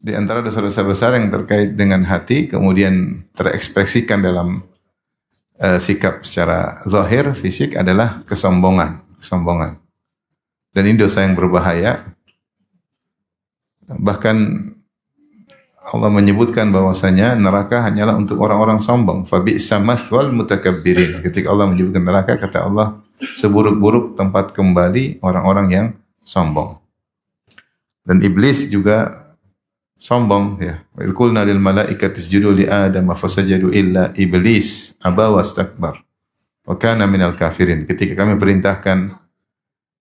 Di antara dosa-dosa besar yang terkait dengan hati kemudian terekspresikan dalam sikap secara zahir, fisik adalah kesombongan. Kesombongan. Dan ini dosa yang berbahaya. Bahkan Allah menyebutkan bahwasanya neraka hanyalah untuk orang-orang sombong. Fabi'sa maswal mutakabbirin. Ketika Allah menyebutkan neraka, kata Allah, seburuk-buruk tempat kembali orang-orang yang sombong. Dan iblis juga sombong ya. Wa qulna lil malaikati isjudu li Adam fasajadu illa iblis aba wastakbar wa kana minal kafirin. Ketika kami perintahkan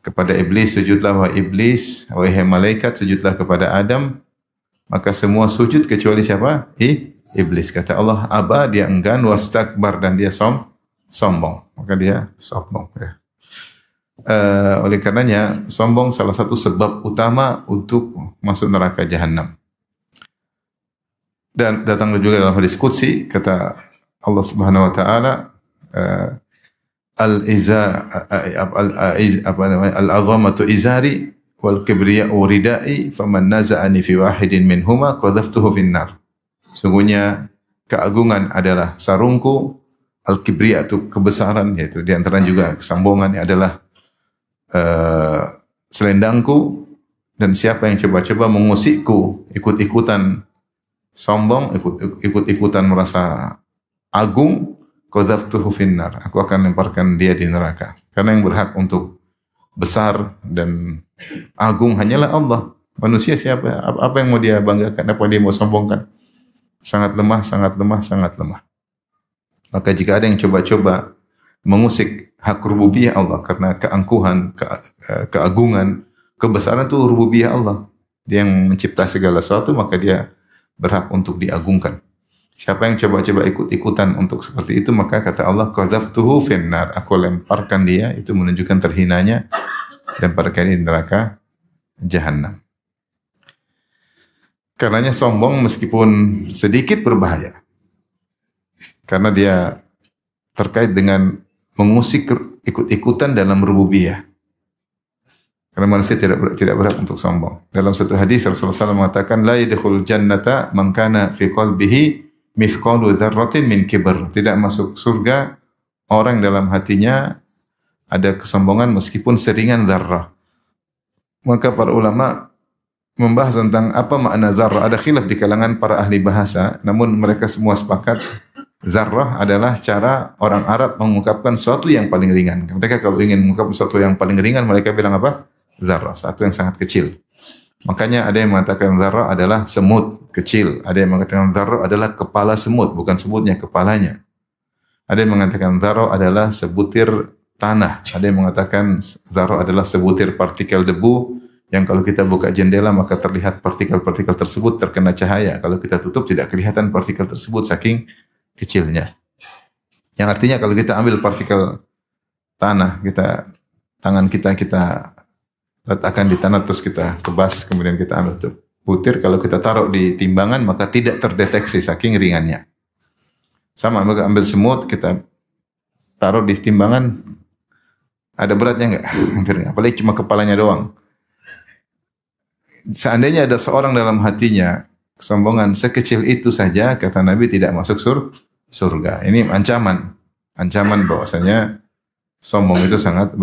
kepada iblis, sujudlah wa iblis, wahai malaikat sujudlah kepada Adam, maka semua sujud kecuali siapa? Iblis. Kata Allah, aba, dia enggan, wastakbar, dan dia sombong. Maka dia sombong ya. Oleh karenanya sombong salah satu sebab utama untuk masuk neraka jahanam. Dan datang juga dalam hadis qudsi, kata Allah Subhanahu wa taala, al-azamatu izari wal kibriya'u ridai faman naza'ani fi wahidin minhuma qadhaftuhu finnar. Sungguhnya keagungan adalah sarungku, al-kibriya itu kebesaran, yaitu di antara juga kesombongan adalah selendangku, dan siapa yang coba-coba mengusikku, ikut-ikutan sombong, ikut-ikutan merasa agung, qadhaftuhu finnar, aku akan lemparkan dia di neraka. Karena yang berhak untuk besar dan agung hanyalah Allah. Manusia siapa? Apa yang mau dia banggakan? Apa dia mau sombongkan? Sangat lemah, sangat lemah, sangat lemah. Maka jika ada yang coba-coba mengusik hak rububiyah Allah karena keangkuhan, keagungan, kebesaran itu rububiyah Allah. Dia yang mencipta segala sesuatu, maka dia berhak untuk diagungkan. Siapa yang coba-coba ikut-ikutan untuk seperti itu, maka kata Allah, qadhaftuhu finnar, aku lemparkan dia, itu menunjukkan terhinanya, lemparkan di neraka jahanam. Karenanya sombong meskipun sedikit berbahaya. Karena dia terkait dengan mengusik ikut-ikutan dalam rububiyah. Karena manusia tidak berhak untuk sombong. Dalam satu hadis Rasulullah SAW mengatakan, la yadkhulul jannata man kana fi qalbihi mithqalu dzarratin min kibr. Tidak masuk surga orang dalam hatinya ada kesombongan meskipun seringan zarrah. Maka para ulama membahas tentang apa makna zarrah. Ada khilaf di kalangan para ahli bahasa, namun mereka semua sepakat zarrah adalah cara orang Arab mengungkapkan sesuatu yang paling ringan. Mereka kalau ingin mengungkapkan sesuatu yang paling ringan, mereka bilang apa? Zarrah, satu yang sangat kecil. Makanya ada yang mengatakan zarrah adalah semut kecil. Ada yang mengatakan zarrah adalah kepala semut, bukan semutnya, kepalanya. Ada yang mengatakan zarrah adalah sebutir tanah. Ada yang mengatakan zarrah adalah sebutir partikel debu yang kalau kita buka jendela maka terlihat partikel-partikel tersebut terkena cahaya. Kalau kita tutup tidak kelihatan partikel tersebut saking kecilnya. Yang artinya kalau kita ambil partikel tanah, tangan kita letakkan di tanah terus kita kebas, kemudian kita ambil tuh butir, kalau kita taruh di timbangan maka tidak terdeteksi saking ringannya. Sama ambil semut kita taruh di timbangan, ada beratnya enggak? Hampir enggak. Apalagi cuma kepalanya doang. Seandainya ada seorang dalam hatinya kesombongan sekecil itu saja, kata Nabi, tidak masuk surga. Ini ancaman bahwasanya sombong itu sangat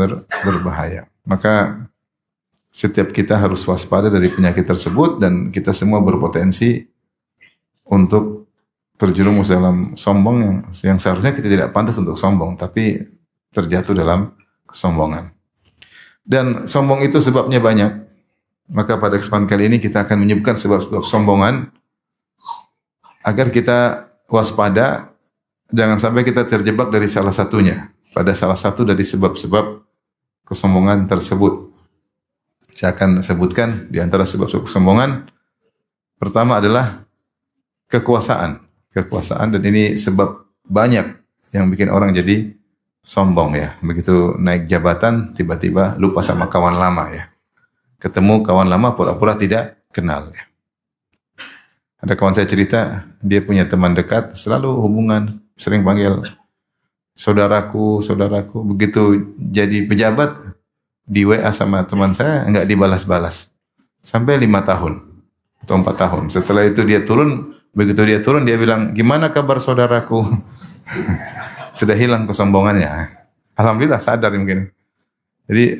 berbahaya. Maka setiap kita harus waspada dari penyakit tersebut, dan kita semua berpotensi untuk terjerumus dalam sombong yang seharusnya kita tidak pantas untuk sombong, tapi terjatuh dalam kesombongan. Dan sombong itu sebabnya banyak. Maka pada kesempatan kali ini kita akan menyebutkan sebab-sebab sombongan agar kita waspada, jangan sampai kita terjebak dari salah satunya, pada salah satu dari sebab-sebab kesombongan tersebut. Saya akan sebutkan di antara sebab-sebab kesombongan. Pertama adalah kekuasaan. Kekuasaan, dan ini sebab banyak yang bikin orang jadi sombong ya. Begitu naik jabatan tiba-tiba lupa sama kawan lama ya. Ketemu kawan lama pura-pura tidak kenal ya. Ada kawan saya cerita, dia punya teman dekat, selalu hubungan, sering panggil saudaraku. Begitu jadi pejabat, di WA sama teman saya enggak dibalas-balas. Sampai 5 tahun. atau 4 tahun. Setelah itu dia turun, begitu dia turun dia bilang, "Gimana kabar saudaraku?" Sudah hilang kesombongannya. Alhamdulillah sadar mungkin. Jadi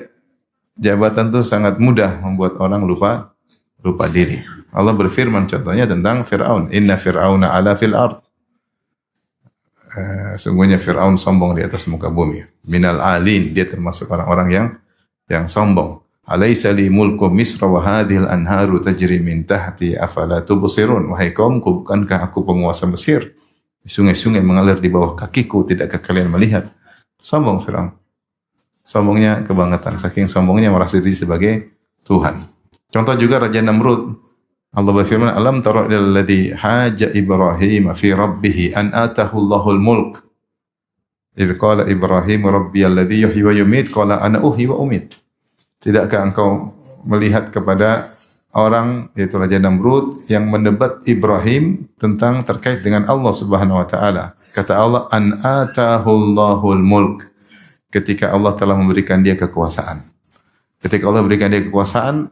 jabatan itu sangat mudah membuat orang lupa diri. Allah berfirman contohnya tentang Fir'aun. Inna Fir'auna ala fil ard. Sungguhnya Fir'aun sombong di atas muka bumi. Minal alin, dia termasuk orang-orang yang sombong. Alaysa li mulku Misra wa hadhil anharu tajri min tahti afala tubsirun. Wahai kaumku, bukankah aku penguasa Mesir? Sungai-sungai mengalir di bawah kakiku, tidakkah kalian melihat? Sombong Fir'aun. Sombongnya kebangetan. Saking sombongnya merasa diri sebagai Tuhan. Contoh juga Raja Namrud. Allah berfirman, "Alam tara ilal ladzi haja Ibrahim fi rabbih an atahu Allahul mulk." Idz qala Ibrahim rabbiyal ladzi yuhyi wa yumiit qala ana uhyi wa umiit. Tidakkah engkau melihat kepada orang yaitu Raja Namrud yang mendebat Ibrahim tentang terkait dengan Allah Subhanahu wa taala. Kata Allah, "An atahu Allahul mulk." Ketika Allah telah memberikan dia kekuasaan. Ketika Allah berikan dia kekuasaan,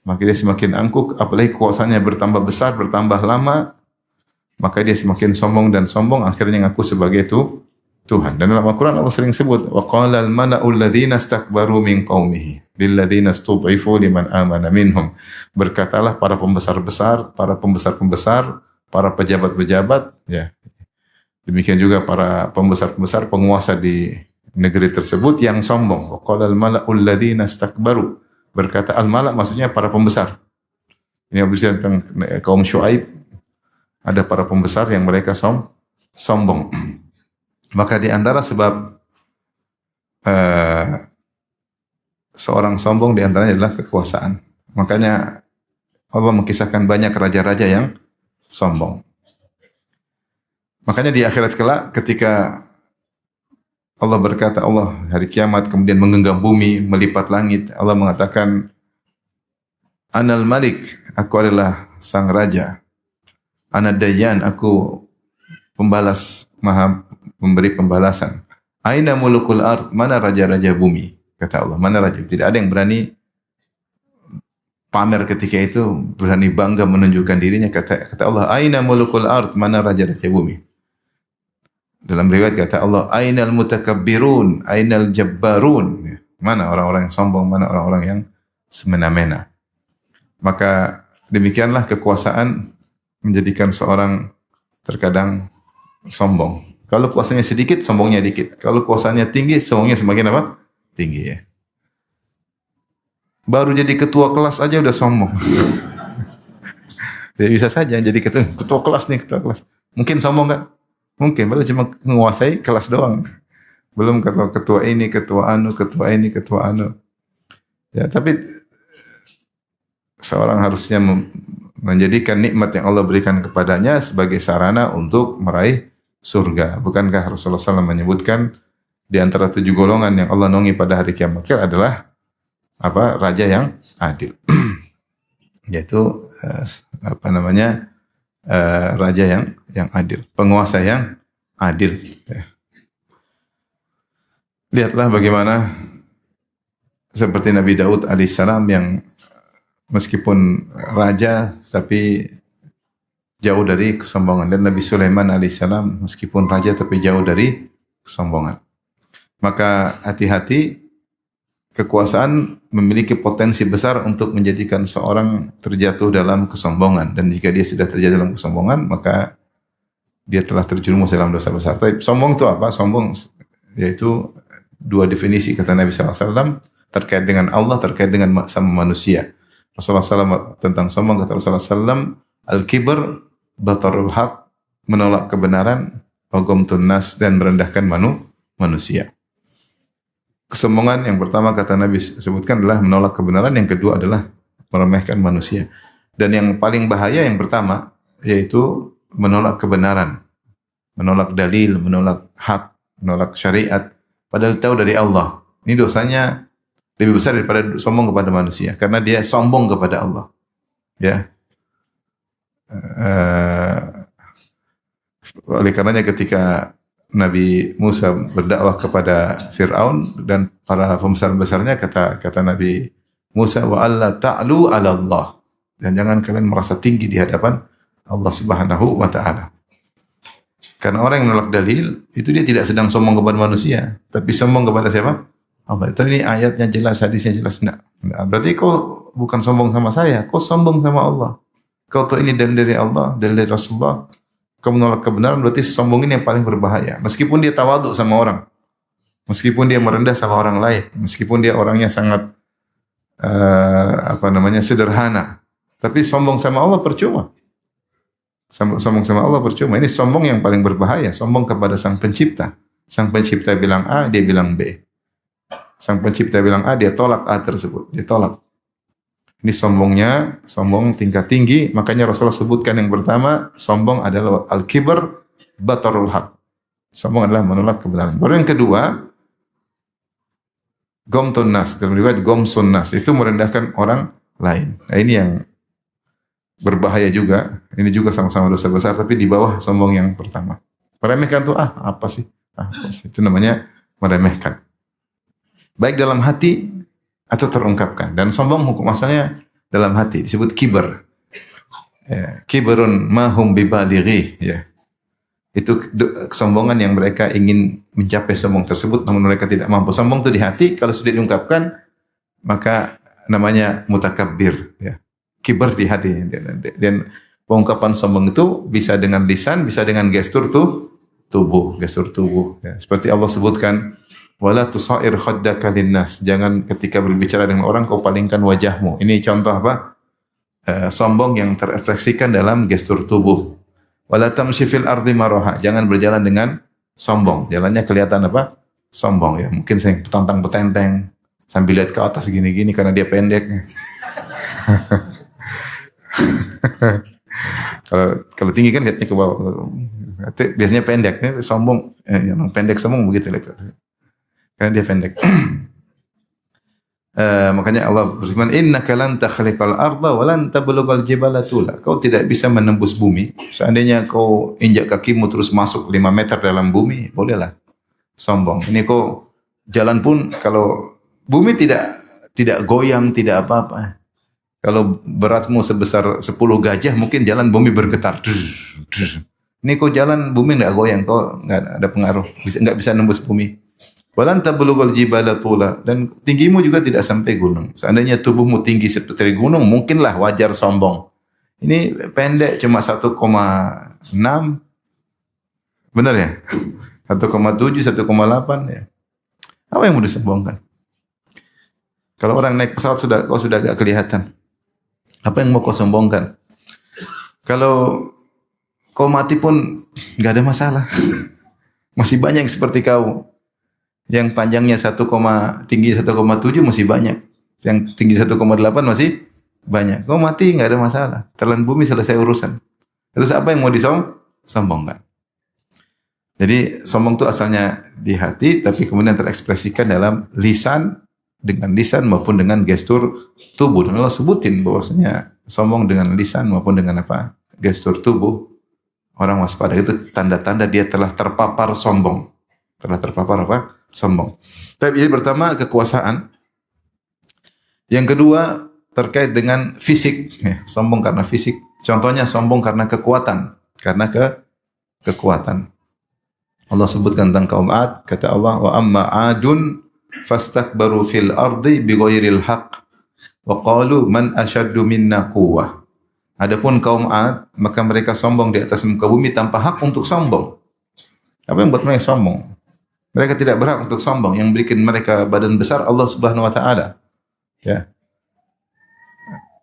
maka dia semakin angkuh, apalagi kekuasaannya bertambah besar, bertambah lama, maka dia semakin sombong dan sombong, akhirnya ngaku sebagai Tuhan. Dan dalam Al-Quran Allah sering sebut, وَقَالَ الْمَلَأُ الَّذِينَ اسْتَكْبَرُوا مِنْ قَوْمِهِ لِلَّذِينَ اسْتُضْعِفُوا لِمَنْ آمَنَ مِنْهُمْ. Berkatalah para pembesar-besar, para pembesar-pembesar, para pejabat-pejabat, ya. Demikian juga para pembesar-pembesar, penguasa di negeri tersebut yang sombong. وَقَالَ الْمَلَأُ الَّذِينَ اسْتَكْبَرُوا. Berkata al-mala maksudnya para pembesar. Ini berbicara tentang kaum Syuaib. Ada para pembesar yang mereka sombong. Maka di antara sebab seorang sombong di antaranya adalah kekuasaan. Makanya Allah mengisahkan banyak raja-raja yang sombong. Makanya di akhirat kelak ketika Allah berkata, Allah hari kiamat kemudian menggenggam bumi, melipat langit. Allah mengatakan, Anal Malik, aku adalah sang raja. Ana Dayyan, aku pembalas, maha memberi pembalasan. Aina mulukul ard, mana raja-raja bumi? Kata Allah, mana raja? Tidak ada yang berani pamer ketika itu, berani bangga menunjukkan dirinya. Kata Allah, Aina mulukul ard, mana raja-raja bumi? Dalam riwayat kata Allah, Ainal mutakabbirun, Ainal jabbarun. Mana orang-orang yang sombong, mana orang-orang yang semena-mena. Maka demikianlah kekuasaan menjadikan seorang terkadang sombong. Kalau kuasanya sedikit, sombongnya dikit. Kalau kuasanya tinggi, sombongnya semakin apa? Tinggi ya. Baru jadi ketua kelas aja udah sombong. Ya, bisa saja jadi ketua kelas nih, ketua kelas. Mungkin sombong enggak? Mungkin, baru cuma menguasai kelas doang. Belum ketua ini, ketua anu, ketua ini, ketua anu. Ya, tapi seorang harusnya menjadikan nikmat yang Allah berikan kepadanya sebagai sarana untuk meraih surga. Bukankah Rasulullah SAW menyebutkan di antara 7 golongan yang Allah naungi pada hari kiamat adalah apa? Raja yang adil. Yaitu raja yang adil, penguasa yang adil. Ya. Lihatlah bagaimana seperti Nabi Daud alaihissalam yang meskipun raja tapi jauh dari kesombongan, dan Nabi Sulaiman alaihissalam meskipun raja tapi jauh dari kesombongan. Maka hati-hati, kekuasaan memiliki potensi besar untuk menjadikan seorang terjatuh dalam kesombongan, dan jika dia sudah terjatuh dalam kesombongan maka dia telah terjerumus dalam dosa besar. Tapi sombong itu apa? Sombong yaitu 2 definisi kata Nabi SAW terkait dengan Allah, terkait dengan sama manusia. Rasulullah SAW tentang sombong kata Rasulullah SAW, al-kibr batarul haq, menolak kebenaran, wa ghamtun nas, dan merendahkan manusia. Kesombongan yang pertama kata Nabi sebutkan adalah menolak kebenaran, yang kedua adalah meremehkan manusia. Dan yang paling bahaya yang pertama yaitu menolak kebenaran, menolak dalil, menolak hak, menolak syariat, padahal tahu dari Allah. Ini dosanya lebih besar daripada sombong kepada manusia, karena dia sombong kepada Allah. Ya. Oleh karenanya ketika Nabi Musa berdakwah kepada Fir'aun dan para pembesar-besarnya, kata Nabi Musa, wa alla ta'lu 'ala Allah. Dan jangan kalian merasa tinggi di hadapan Allah Subhanahu wa taala. Karena orang yang menolak dalil itu dia tidak sedang sombong kepada manusia, tapi sombong kepada siapa? Allah. Itu ini ayatnya jelas, hadisnya jelas. Enggak. Berarti kau bukan sombong sama saya, kau sombong sama Allah. Kau tahu ini dalil dari Allah, dalil dari Rasulullah. Kau menolak kebenaran, berarti sombong ini yang paling berbahaya. Meskipun dia tawaduk sama orang, meskipun dia merendah sama orang lain, meskipun dia orangnya sangat sederhana, tapi sombong sama Allah percuma. Sombong sama Allah percuma. Ini sombong yang paling berbahaya. Sombong kepada Sang Pencipta. Sang Pencipta bilang A, dia bilang B. Sang Pencipta bilang A, dia tolak A tersebut. Dia tolak. Ini sombongnya, sombong tingkat tinggi. Makanya Rasulullah sebutkan yang pertama, sombong adalah al-kibr batarul haq. Sombong adalah menolak kebenaran. Baru yang kedua, gomtun nas. Dalam riwayat gomsun nas. Itu merendahkan orang lain. Nah, ini yang berbahaya juga. Ini juga sama-sama dosa besar, tapi di bawah sombong yang pertama. Meremehkan tuh apa sih? Itu namanya meremehkan. Baik dalam hati atau terungkapkan. Dan sombong hukum asalnya dalam hati disebut kibar. Ya, kibarun mahum bibalighi. Ya. Itu kesombongan yang mereka ingin mencapai sombong tersebut, namun mereka tidak mampu. Sombong itu di hati. Kalau sudah diungkapkan, maka namanya mutakabbir. Ya. Kibar di hati. Dan pengungkapan sombong itu bisa dengan lisan, bisa dengan gestur tubuh, gestur tubuh. Ya. Seperti Allah sebutkan, wala tusair khaddaka linnas. Jangan ketika berbicara dengan orang kau palingkan wajahmu. Ini contoh apa? Sombong yang terekspresikan dalam gestur tubuh. Wala tamshi fil ardi maraha. Jangan berjalan dengan sombong. Jalannya kelihatan apa? Sombong ya. Mungkin saya petantang petenteng sambil lihat ke atas gini-gini karena dia pendek. Kalau tinggi kan lihatnya ke bawah. Biasanya pendek, sombong. Yang pendek sombong begitu karena dia pendek. Makanya Allah berfirman, innaka lan takhliqal arda wa lan tablughal jibala tula. Kau tidak bisa menembus bumi. Seandainya kau injak kakimu terus masuk 5 meter dalam bumi, bolehlah sombong. Ini kau jalan pun kalau bumi tidak goyang, tidak apa-apa. Kalau beratmu sebesar 10 gajah, mungkin jalan bumi bergetar. Ini kau jalan bumi enggak goyang, kau enggak ada pengaruh, enggak bisa nembus bumi. Walan tablughal jibala tula, dan tinggimu juga tidak sampai gunung. Seandainya tubuhmu tinggi seperti gunung, mungkinlah wajar sombong. Ini pendek cuma 1,6. Benar ya? 1,7, 1,8 ya. Apa yang mau disombongkan? Kalau orang naik pesawat kau sudah agak kelihatan. Apa yang mau kau sombongkan? Kalau kau mati pun enggak ada masalah. Masih banyak yang seperti kau. Yang panjangnya tinggi 1,7 masih banyak. Yang tinggi 1,8 masih banyak. Kau mati enggak ada masalah. Telan bumi selesai urusan. Terus apa yang mau disombongkan? Jadi sombong itu asalnya di hati, tapi kemudian terekspresikan dalam lisan, dengan lisan maupun dengan gestur tubuh. Dan Allah sebutin bahwasanya sombong dengan lisan maupun dengan apa? Gestur tubuh. Orang waspada itu tanda-tanda dia telah terpapar sombong. Telah terpapar apa? Sombong. Tapi jadi pertama kekuasaan. Yang kedua terkait dengan fisik. Ya, sombong karena fisik. Contohnya sombong karena kekuatan. Karena kekuatan. Allah sebutkan tentang kaum Ad. Kata Allah, wa amma adun fastakbaru fil ardi bighairil haqq. Wa qalu man ashaddu minna quwwah. Adapun kaum Ad, maka mereka sombong di atas muka bumi tanpa hak untuk sombong. Apa yang buat mereka sombong? Mereka tidak berhak untuk sombong. Yang berikan mereka badan besar Allah Subhanahu wa taala. Ya.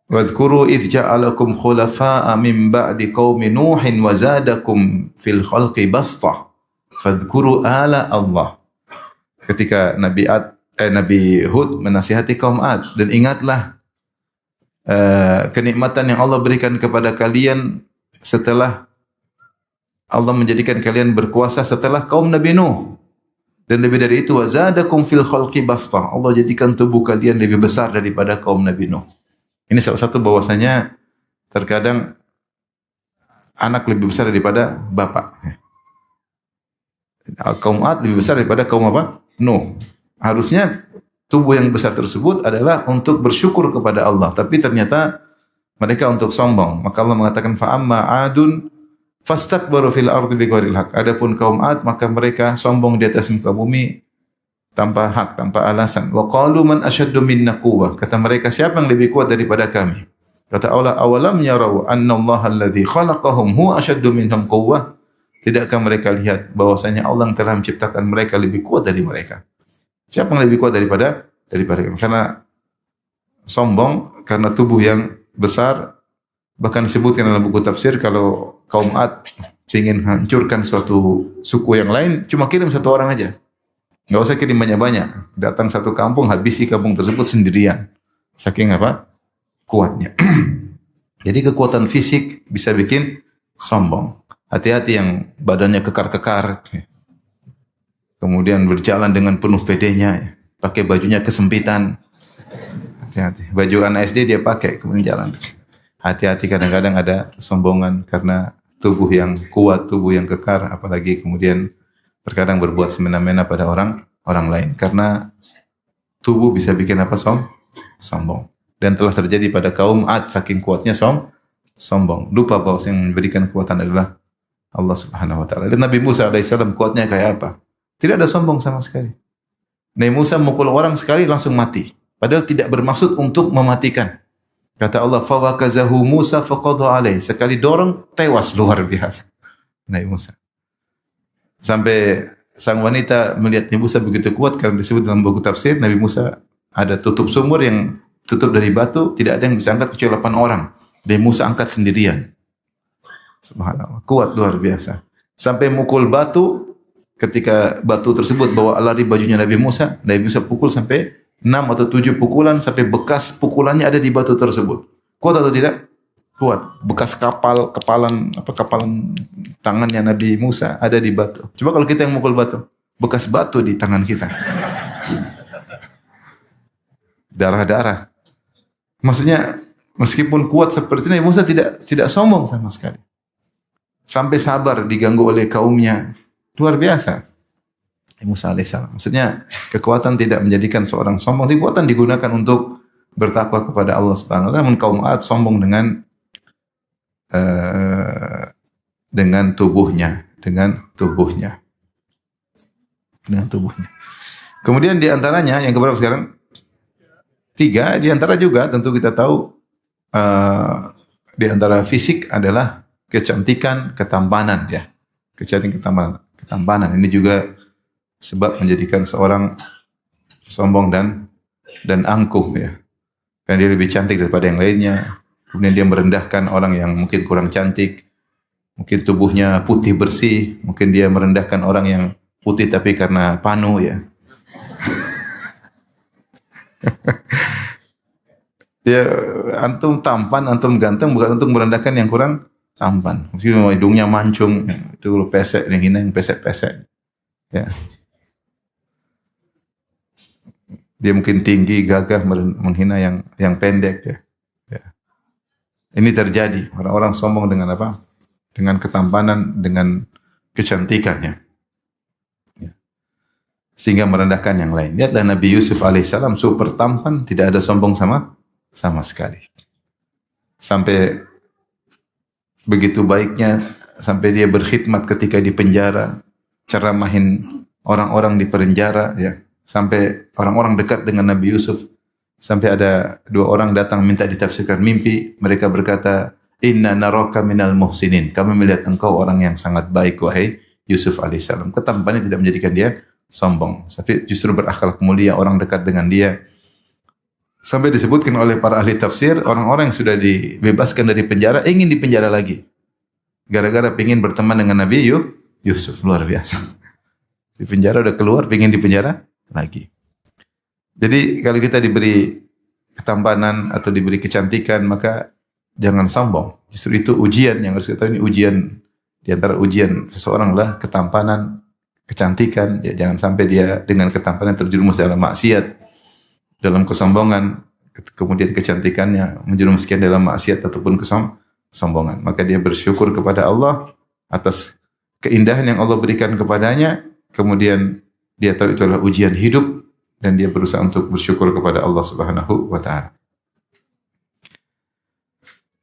Wadhkuru idh ja'alakum khulafa'a min ba'di qaumi Nuhin wa zadakum fil khalqi bastah. Fadhkuru ala Allah. Ketika Nabi Hud menasihati kaum Ad, dan ingatlah kenikmatan yang Allah berikan kepada kalian setelah Allah menjadikan kalian berkuasa setelah kaum Nabi Nuh. Dan lebih dari itu, wazadakum fil khalqi bastah. Allah jadikan tubuh kalian lebih besar daripada kaum Nabi Nuh. Ini salah satu bahwasanya terkadang anak lebih besar daripada bapak. Kaum Ad lebih besar daripada kaum apa? Nuh. Harusnya tubuh yang besar tersebut adalah untuk bersyukur kepada Allah. Tapi ternyata mereka untuk sombong. Maka Allah mengatakan fa amma adun fastakbaru fil ardi bighairil haq. Adapun kaum Ad maka mereka sombong di atas muka bumi tanpa hak, tanpa alasan. Wa qalu man asyaddu minna quwwah. Kata mereka, siapa yang lebih kuat daripada kami? Kata Allah, awalam yarau anna Allah alladhi khalaqahum huwa asyaddu minhum quwwah. Tidakkah mereka lihat bahwasanya Allah yang telah menciptakan mereka lebih kuat dari mereka? Siapa yang lebih kuat daripada kami? Karena sombong, karena tubuh yang besar. Bahkan disebutkan dalam buku tafsir kalau kaum Ad ingin hancurkan suatu suku yang lain, cuma kirim satu orang aja. Enggak usah kirim banyak-banyak. Datang satu kampung, habisi kampung tersebut sendirian. Saking apa? Kuatnya. Jadi kekuatan fisik bisa bikin sombong. Hati-hati yang badannya kekar-kekar. Kemudian berjalan dengan penuh pedenya. Pakai bajunya kesempitan. Hati-hati. Baju anak SD dia pakai, kemudian jalan. Hati-hati, kadang-kadang ada kesombongan karena tubuh yang kuat, tubuh yang kekar. Apalagi kemudian terkadang berbuat semena-mena pada orang lain. Karena tubuh bisa bikin apa? Sombong. Dan telah terjadi pada kaum Ad, saking kuatnya sombong. Lupa bahwa yang memberikan kekuatan adalah Allah Subhanahu wa taala. Dan Nabi Musa alaihissalam kuatnya kayak apa? Tidak ada sombong sama sekali. Nabi Musa mukul orang sekali langsung mati. Padahal tidak bermaksud untuk mematikan. Kata Allah, fa wakazahu Musa faqadha alaihi. Sekali dorong tewas, luar biasa. Nabi Musa. Sampai sang wanita melihat Nabi Musa begitu kuat, karena disebut dalam buku tafsir Nabi Musa ada tutup sumur yang tutup dari batu, tidak ada yang bisa angkat kecuali 8 orang. Nabi Musa angkat sendirian. Subhanallah, kuat luar biasa. Sampai mukul batu, ketika batu tersebut bawa lari bajunya Nabi Musa pukul sampai 6 atau 7 pukulan, sampai bekas pukulannya ada di batu tersebut. Kuat atau tidak? Kuat. Bekas kapalan tangannya Nabi Musa ada di batu. Coba kalau kita yang mukul batu, bekas batu di tangan kita. Darah-darah. Maksudnya meskipun kuat seperti ini, Musa tidak sombong sama sekali. Sampai sabar diganggu oleh kaumnya. Luar biasa. Musa alaihissalam. Maksudnya kekuatan tidak menjadikan seorang sombong. Kekuatan digunakan untuk bertakwa kepada Allah Subhanahu wa taala. Namun kaum Ad sombong dengan tubuhnya. Kemudian di antaranya yang keberapa sekarang? 3, di antara juga tentu kita tahu di antara fisik adalah kecantikan, ketampanan ya. Kecantikan, ketampanan ini juga sebab menjadikan seorang sombong dan angkuh ya. Karena dia lebih cantik daripada yang lainnya. Kemudian dia merendahkan orang yang mungkin kurang cantik. Mungkin tubuhnya putih bersih, mungkin dia merendahkan orang yang putih tapi karena panu ya. Ya, antum tampan, antum ganteng bukan untuk merendahkan yang kurang tampan. Mungkin hidungnya mancung, itu kalau pesek, yang hina yang pesek-pesek. Ya. Dia mungkin tinggi, gagah, menghina yang pendek. Ya. Ya. Ini terjadi. Orang-orang sombong dengan apa? Dengan ketampanan, dengan kecantikannya. Ya. Sehingga merendahkan yang lain. Lihatlah Nabi Yusuf alaihissalam super tampan, tidak ada sombong sama sekali. Sampai begitu baiknya, sampai dia berkhidmat ketika di penjara, ceramahin orang-orang di penjara ya. Sampai orang-orang dekat dengan Nabi Yusuf. Sampai ada 2 orang datang minta ditafsirkan mimpi. Mereka berkata, "Inna naraka minal muhsinin." Kami melihat engkau orang yang sangat baik wahai Yusuf alaihissalam. Ketampannya tidak menjadikan dia sombong, tapi justru berakhlak mulia, orang dekat dengan dia. Sampai disebutkan oleh para ahli tafsir, orang-orang yang sudah dibebaskan dari penjara ingin dipenjara lagi. Gara-gara ingin berteman dengan Nabi Yusuf, luar biasa. Di penjara udah keluar, ingin dipenjara lagi. Jadi kalau kita diberi ketampanan atau diberi kecantikan, maka jangan sombong. Justru itu ujian yang harus kita tahu, ini ujian. Di antara ujian seseorang adalah ketampanan, kecantikan. Ya, jangan sampai dia dengan ketampanan terjerumus dalam maksiat, dalam kesombongan, kemudian kecantikannya menjerumuskan dalam maksiat ataupun kesombongan. Maka dia bersyukur kepada Allah atas keindahan yang Allah berikan kepadanya, kemudian dia tahu itu adalah ujian hidup dan dia berusaha untuk bersyukur kepada Allah Subhanahu wa taala.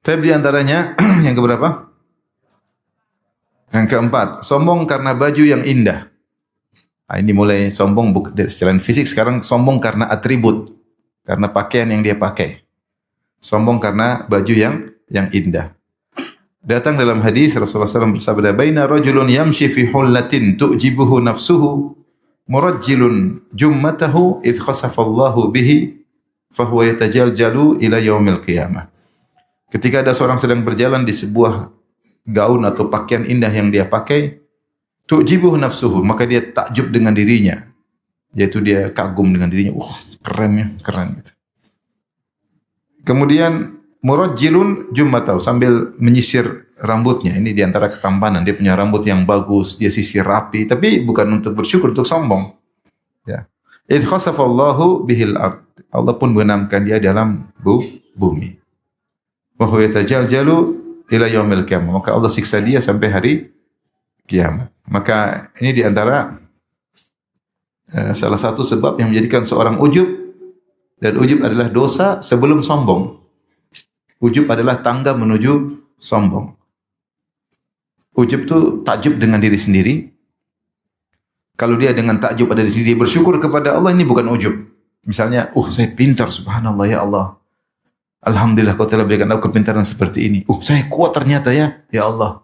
Tapi di antaranya yang keberapa? Yang keempat, sombong karena baju yang indah. Nah, ini mulai sombong dari selain fisik, sekarang sombong karena atribut, karena pakaian yang dia pakai. Sombong karena baju yang indah. Datang dalam hadis Rasulullah SAW bersabda, "Baina rajulun yamshi fi hullatin tu'jibuhu nafsuhu, murajjilun jummatahu idh khasafallahu bihi, fahuwa yatajaljalu ila yaumil qiyamah." Ketika ada seorang sedang berjalan di sebuah gaun atau pakaian indah yang dia pakai, tu'jibuhu nafsuhu, maka dia takjub dengan dirinya, yaitu dia kagum dengan dirinya, keren ya, keren gitu. Kemudian murajjilun jummatahu, sambil menyisir rambutnya. Ini diantara ketampanan, dia punya rambut yang bagus, dia sisir rapi, tapi bukan untuk bersyukur, untuk sombong. Ya. Idh khasafallahu bihil ard, Allah pun benamkan dia dalam bumi. Wa huwa yatajaljalu ila yaumil qiyamah, maka Allah siksa dia sampai hari kiamat. Maka ini diantara salah satu sebab yang menjadikan seorang ujub, dan ujub adalah dosa sebelum sombong. Ujub adalah tangga menuju sombong. Ujub itu takjub dengan diri sendiri. Kalau dia dengan takjub ada di sini, dia bersyukur kepada Allah, ini bukan ujub. Misalnya, saya pintar, subhanallah ya Allah. Alhamdulillah kau telah berikan aku kepintaran seperti ini. Saya kuat ternyata ya Allah.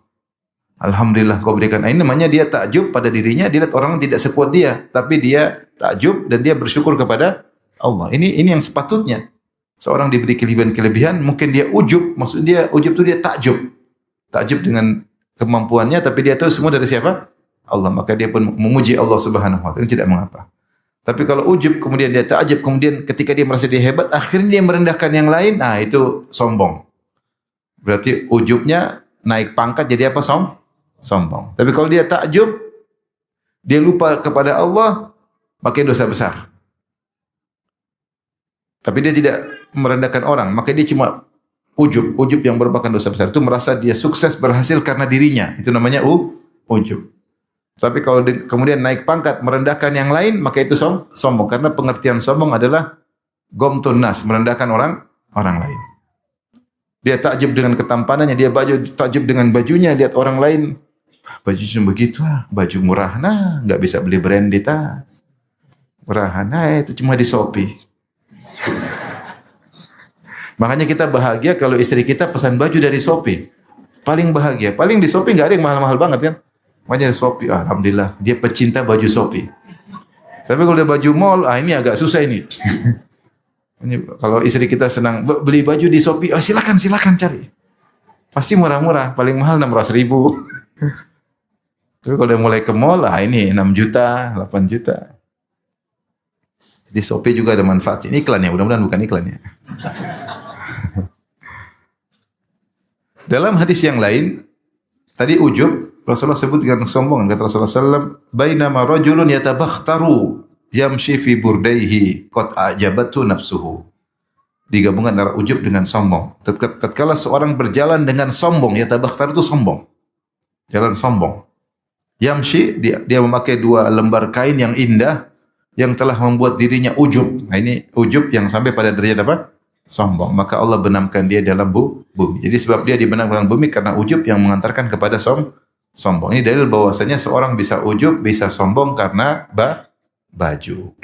Alhamdulillah kau berikan. Ini namanya dia takjub pada dirinya, dia lihat orang tidak sekuat dia, tapi dia takjub dan dia bersyukur kepada Allah. Ini yang sepatutnya. Seorang diberi kelebihan-kelebihan, mungkin dia ujub, maksud dia ujub itu dia takjub. Takjub dengan kemampuannya, tapi dia tahu semua dari siapa? Allah. Maka dia pun memuji Allah Subhanahu wa taala. Ini tidak mengapa. Tapi kalau ujub kemudian dia takjub, kemudian ketika dia merasa dia hebat, akhirnya dia merendahkan yang lain, itu sombong. Berarti ujubnya naik pangkat jadi apa? Sombong. Tapi kalau dia takjub, dia lupa kepada Allah, maka dosa besar. Tapi dia tidak merendahkan orang, maka dia cuma ujub yang merupakan dosa besar. Itu merasa dia sukses, berhasil karena dirinya. Itu namanya ujub. Tapi kalau kemudian naik pangkat, merendahkan yang lain, maka itu sombong. Karena pengertian sombong adalah gomtun nas, merendahkan orang lain. Dia takjub dengan ketampanannya, dia takjub dengan bajunya, lihat orang lain, baju cuma begitu, baju murah, nggak bisa beli branded tas. Murah, itu cuma di Shopee. Makanya kita bahagia kalau istri kita pesan baju dari Shopee. Paling bahagia. Paling di Shopee nggak ada yang mahal-mahal banget kan. Makanya dari Shopee, alhamdulillah. Dia pecinta baju Shopee. Tapi kalau dia baju mall, ini agak susah ini. Ini kalau istri kita senang beli baju di Shopee, silakan cari. Pasti murah-murah. Paling mahal 600.000. Tapi kalau dia mulai ke mall, ini 6 juta, 8 juta. Di Shopee juga ada manfaatnya. Ini iklannya, mudah-mudahan bukan iklannya. Dalam hadis yang lain, tadi ujub, Rasulullah sebut dengan sombong. Kata Rasulullah SAW, "Bainama rajulun yatabakhtaru yamshi fi burdaihi qad a'jabatu nafsuhu." Digabungkan antara ujub dengan sombong. Tatkala seorang berjalan dengan sombong, yatabakhtar itu sombong. Jalan sombong. Yamshi, dia memakai 2 lembar kain yang indah, yang telah membuat dirinya ujub. Nah, ini ujub yang sampai pada derajat apa? Sombong. Maka Allah benamkan dia dalam bumi. Jadi sebab dia dibenamkan dalam bumi karena ujub yang mengantarkan kepada sombong. Ini dalil bahwasanya seorang bisa ujub, bisa sombong karena baju.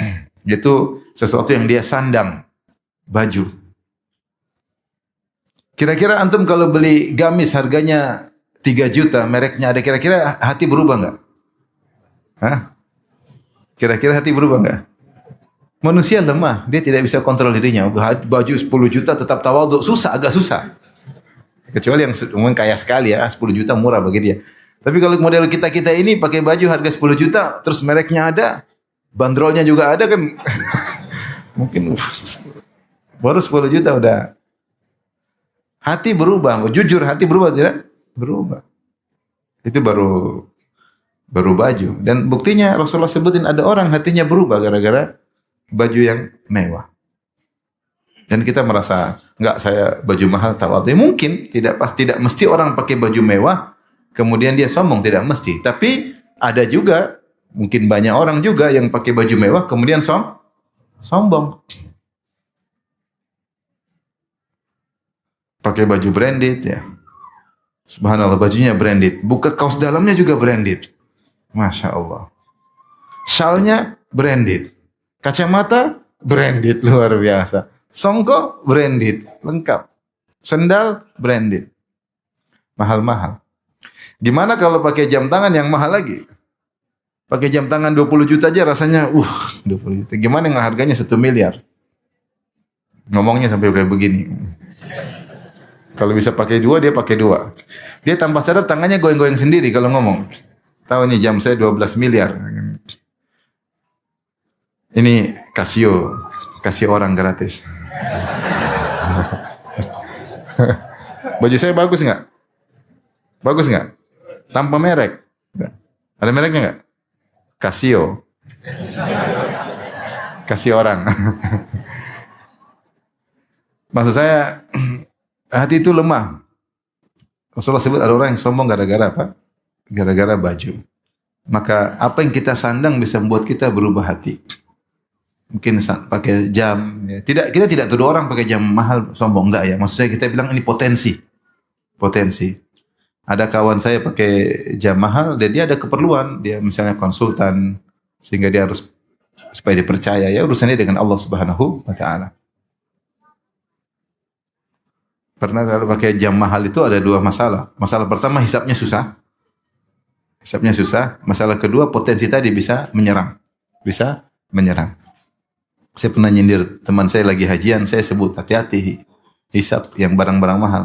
Itu sesuatu yang dia sandang, baju. Kira-kira antum kalau beli gamis harganya 3 juta, mereknya ada, kira-kira hati berubah enggak? Kira-kira hati berubah enggak? Manusia lemah, dia tidak bisa kontrol dirinya. Baju 10 juta tetap tawadhu, agak susah. Kecuali yang kaya sekali ya, 10 juta murah bagi dia. Tapi kalau model kita ini pakai baju harga 10 juta, terus mereknya ada, bandrolnya juga ada kan. Mungkin baru 10 juta udah. Hati berubah, jujur hati berubah tidak? Berubah. Itu baru baju. Dan buktinya Rasulullah sebutin ada orang hatinya berubah gara-gara baju yang mewah. Dan kita merasa enggak, saya baju mahal tawadhu. Mungkin tidak mesti orang pakai baju mewah kemudian dia sombong, tidak mesti. Tapi ada juga, mungkin banyak orang juga yang pakai baju mewah kemudian sombong. pakai baju branded ya. Subhanallah, bajunya branded. Buka kaos dalamnya juga branded. Masya Allah. Syalnya branded. Kacamata branded, luar biasa. Songkok branded, lengkap. Sendal branded. Mahal-mahal. Gimana kalau pakai jam tangan yang mahal lagi? Pakai jam tangan 20 juta aja rasanya, 20 juta. Gimana yang harganya 1 miliar? Ngomongnya sampai kayak begini. Kalau bisa pakai 2, dia pakai 2. Dia tanpa sadar tangannya goyang-goyang sendiri kalau ngomong. Tahu nih jam saya 12 miliar. Ini kasih orang gratis. Baju saya bagus nggak? Bagus nggak? Tanpa merek. Ada mereknya nggak? Casio. Kasih orang. Maksud saya, hati itu lemah. Rasulullah sebut ada orang yang sombong gara-gara apa? Gara-gara baju. Maka apa yang kita sandang bisa membuat kita berubah hati. Mungkin pakai jam. Ya. Kita tidak tuduh orang pakai jam mahal sombong, enggak ya. Maksud saya kita bilang ini potensi. Potensi. Ada kawan saya pakai jam mahal dan dia ada keperluan. Dia misalnya konsultan sehingga dia harus supaya dipercaya ya urusannya dengan Allah Subhanahu wa taala. Pernah kalau pakai jam mahal itu ada 2 masalah. Masalah pertama hisapnya susah. Hisapnya susah. Masalah kedua potensi tadi bisa menyerang. Bisa menyerang. Saya pernah nyindir teman saya lagi hajian, saya sebut hati-hati hisap yang barang-barang mahal.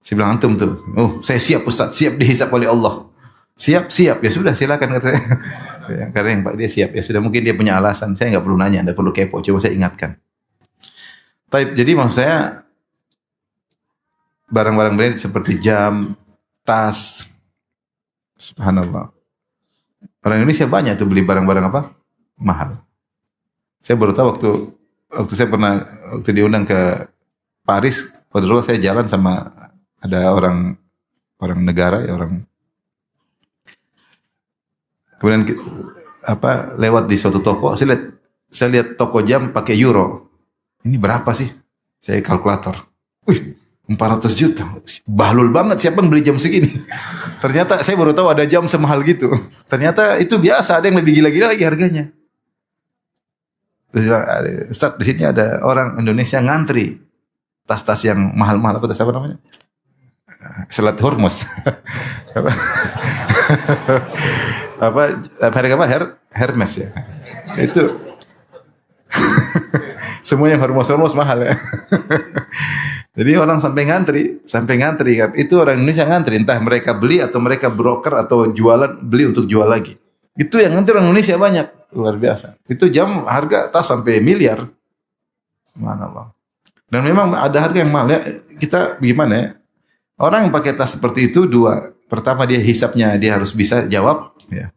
Saya bilang antum tuh, saya siap Ustaz, siap dihisap oleh Allah. Siap, ya sudah silakan kata saya. Karena yang Pak dia siap, ya sudah mungkin dia punya alasan. Saya nggak perlu nanya, nggak perlu kepo, coba saya ingatkan. Jadi maksud saya barang-barang branded seperti jam, tas, subhanallah. Orang Indonesia banyak tuh beli barang-barang apa? Mahal. Saya baru tahu waktu saya pernah diundang ke Paris, pada dulu saya jalan sama ada orang negara ya kemudian lewat di suatu toko, saya lihat toko jam pakai euro. Ini berapa sih? Saya kalkulator. 400 juta. Bahlul banget siapa yang beli jam segini. Ternyata saya baru tahu ada jam semahal gitu. Ternyata itu biasa, ada yang lebih gila-gila lagi harganya. Terus Ustaz, di sini ada orang Indonesia ngantri tas-tas yang mahal-mahal, apa namanya? Selat Hormuz. Harga apa? Hermes ya. Itu semua yang Hormuz mahal ya. Jadi orang sampai ngantri kan. Itu orang Indonesia ngantri, entah mereka beli atau mereka broker atau beli untuk jual lagi. Itu yang ngantri orang Indonesia banyak. Luar biasa. Itu jam harga tas sampai miliar. Subhanallah. Dan memang ada harga yang mahal ya. Kita gimana ya? Orang yang pakai tas seperti itu 2. Pertama dia hisapnya dia harus bisa jawab. Ya.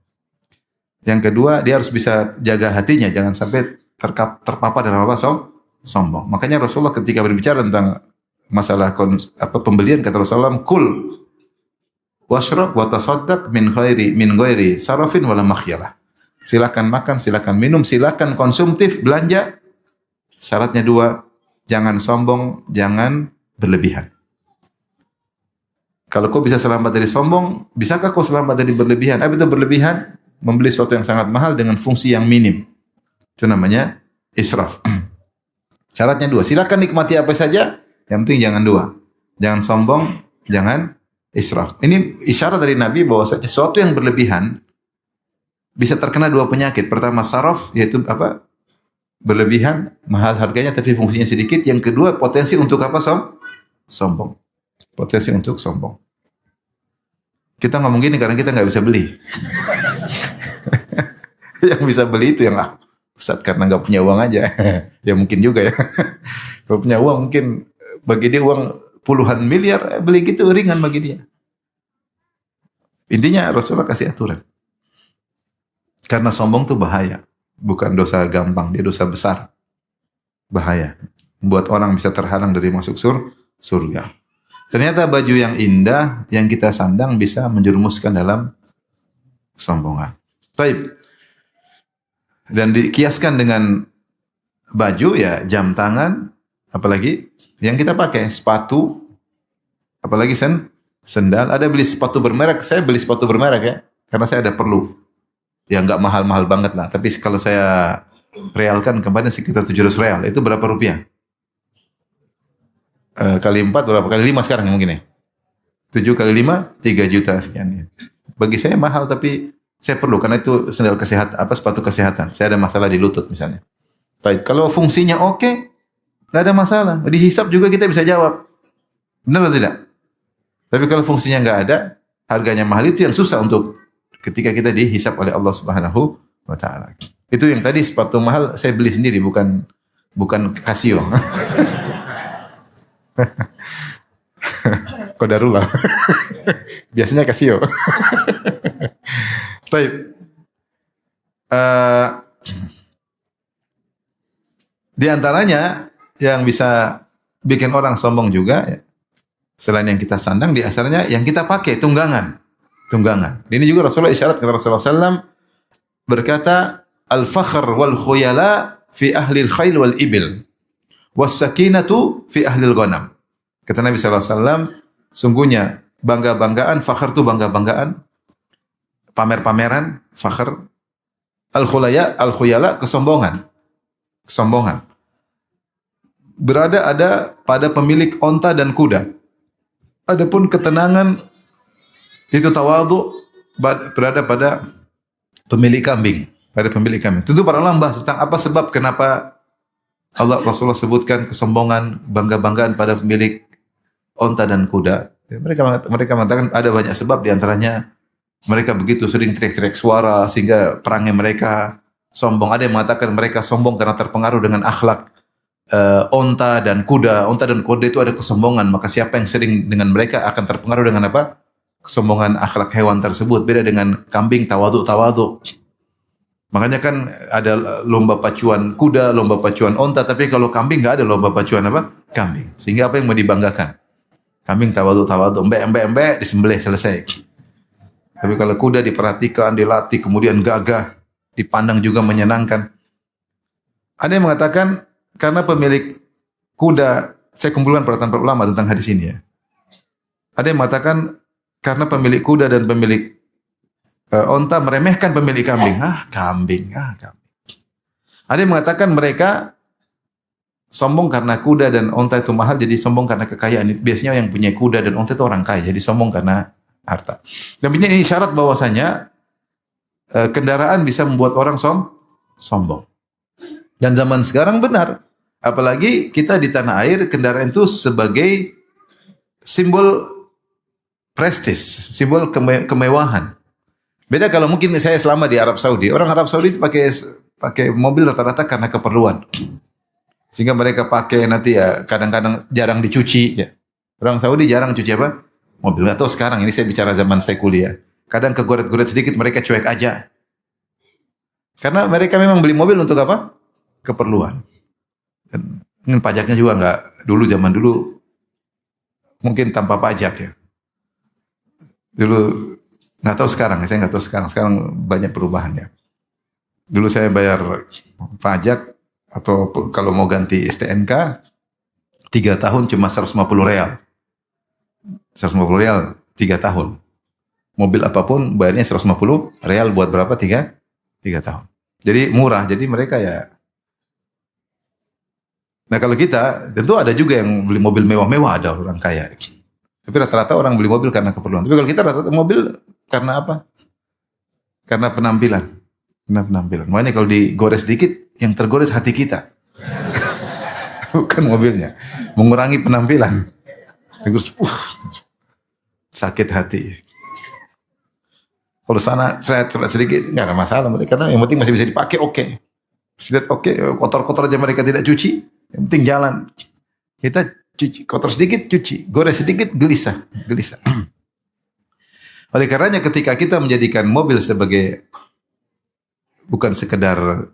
Yang kedua dia harus bisa jaga hatinya. Jangan sampai terpapar dalam sombong. Makanya Rasulullah ketika berbicara tentang masalah pembelian kata Rasulullah, kul washrab wa tasaddaq min ghairi sarafin wala makhyalah. Silakan makan, silakan minum, silakan konsumtif, belanja. Syaratnya 2, jangan sombong, jangan berlebihan. Kalau kau bisa selamat dari sombong, bisakah kau selamat dari berlebihan? Apa itu berlebihan? Membeli sesuatu yang sangat mahal dengan fungsi yang minim. Itu namanya israf. Syaratnya 2, silakan nikmati apa saja, yang penting jangan 2. Jangan sombong, jangan israf. Ini isyarat dari Nabi bahwa sesuatu yang berlebihan bisa terkena 2 penyakit. Pertama saraf, yaitu berlebihan, mahal harganya tapi fungsinya sedikit. Yang kedua potensi untuk sombong. Potensi untuk sombong. Kita ngomong gini karena kita nggak bisa beli. Yang bisa beli itu yang Ustaz karena nggak punya uang aja. Ya mungkin juga ya. Kalau punya uang mungkin bagi dia uang puluhan miliar, beli gitu ringan bagi dia. Intinya Rasulullah kasih aturan. Karena sombong itu bahaya. Bukan dosa gampang, dia dosa besar. Bahaya. Membuat orang bisa terhalang dari masuk surga. Ternyata baju yang indah yang kita sandang bisa menjerumuskan dalam kesombongan. Baik. Dan dikiaskan dengan baju ya jam tangan, apalagi yang kita pakai, sepatu, apalagi sendal. Ada beli sepatu bermerek, saya beli sepatu bermerek ya, karena saya ada perlu. Ya nggak mahal-mahal banget lah, tapi kalau saya realkan kemarin sekitar 700 real, itu berapa rupiah? Kali 4 berapa? Kali 5 sekarang mungkin ya. 7 kali 5, 3 juta sekian. Bagi saya mahal, tapi saya perlu karena itu sandal kesehatan, sepatu kesehatan. Saya ada masalah di lutut misalnya. Baik, kalau fungsinya oke, nggak ada masalah. Dihisap juga kita bisa jawab. Benar atau tidak? Tapi kalau fungsinya nggak ada, harganya mahal, itu yang susah untuk ketika kita dihisap oleh Allah Subhanahu wa taala. Itu yang tadi sepatu mahal saya beli sendiri, bukan Casio. Qadarullah. Biasanya Casio. Baik. Di antaranya yang bisa bikin orang sombong juga, selain yang kita sandang, di asalnya yang kita pakai tunggangan. Ini juga Rasulullah isyarat, kata Rasulullah SAW berkata, al-fakhr wal khuyala fi ahli al-khail wal ibil, was sakinatu fi ahli al-ghanam. Kata Nabi SAW, sungguhnya bangga-banggaan, fakhr itu bangga-banggaan, pamer-pameran, fakhr, al-khuyala, kesombongan. Ada pada pemilik onta dan kuda. Adapun ketenangan itu tawadhu berada pada pemilik kambing. Tentu para ulama bahas tentang apa sebab kenapa Rasulullah sebutkan kesombongan, bangga-banggaan pada pemilik onta dan kuda. Mereka mengatakan ada banyak sebab, di antaranya mereka begitu sering teriak-teriak suara sehingga perangnya mereka sombong. Ada yang mengatakan mereka sombong karena terpengaruh dengan akhlak onta dan kuda. Onta dan kuda itu ada kesombongan, maka siapa yang sering dengan mereka akan terpengaruh dengan apa? Kesombongan akhlak hewan tersebut. Beda dengan kambing, tawadhu. Makanya kan ada lomba pacuan kuda, lomba pacuan onta, tapi kalau kambing nggak ada lomba pacuan apa? Kambing. Sehingga apa yang mau dibanggakan? Kambing tawadhu, embe, disembelih, selesai. Tapi kalau kuda diperhatikan, dilatih, kemudian gagah, dipandang juga menyenangkan. Ada yang mengatakan karena pemilik kuda, saya kumpulkan perkataan ulama tentang hadis ini ya. Ada yang mengatakan karena pemilik kuda dan pemilik onta meremehkan pemilik kambing. Kambing. Ada yang mengatakan mereka sombong karena kuda dan onta itu mahal, jadi sombong karena kekayaan. Biasanya yang punya kuda dan onta itu orang kaya, jadi sombong karena harta. Dan ini syarat bahwasanya kendaraan bisa membuat orang sombong. Dan zaman sekarang benar. Apalagi kita di tanah air, kendaraan itu sebagai simbol prestis, simbol kemewahan. Beda kalau mungkin saya selama di Arab Saudi. Orang Arab Saudi itu pakai mobil rata-rata karena keperluan. Sehingga mereka pakai nanti ya kadang-kadang jarang dicuci ya. Orang Saudi jarang cuci apa? Mobil. Atau sekarang ini saya bicara zaman saya kuliah. Kadang kegoret-goret sedikit mereka cuek aja. Karena mereka memang beli mobil untuk apa? Keperluan. Dan pajaknya juga enggak zaman dulu mungkin tanpa pajak ya. Dulu nggak tahu sekarang, saya nggak tahu sekarang. Sekarang banyak perubahan ya. Dulu saya bayar pajak atau kalau mau ganti STNK 3 tahun cuma 150 real. 150 real 3 tahun. Mobil apapun bayarnya 150 real buat berapa? 3 tahun. Jadi murah. Jadi mereka ya. Nah kalau kita tentu ada juga yang beli mobil mewah-mewah, ada orang kaya. Tapi rata-rata orang beli mobil karena keperluan. Tapi kalau kita rata-rata mobil karena apa? Karena penampilan. Makanya kalau digores dikit, yang tergores hati kita. Bukan mobilnya. Mengurangi penampilan. Terus, sakit hati. Kalau sana saya curhat sedikit, nggak ada masalah. Karena yang penting masih bisa dipakai, oke. Lihat oke, kotor-kotor aja mereka tidak cuci. Yang penting jalan. Kita cuci, kotor sedikit cuci, gores sedikit gelisah. Oleh karenanya ketika kita menjadikan mobil sebagai bukan sekedar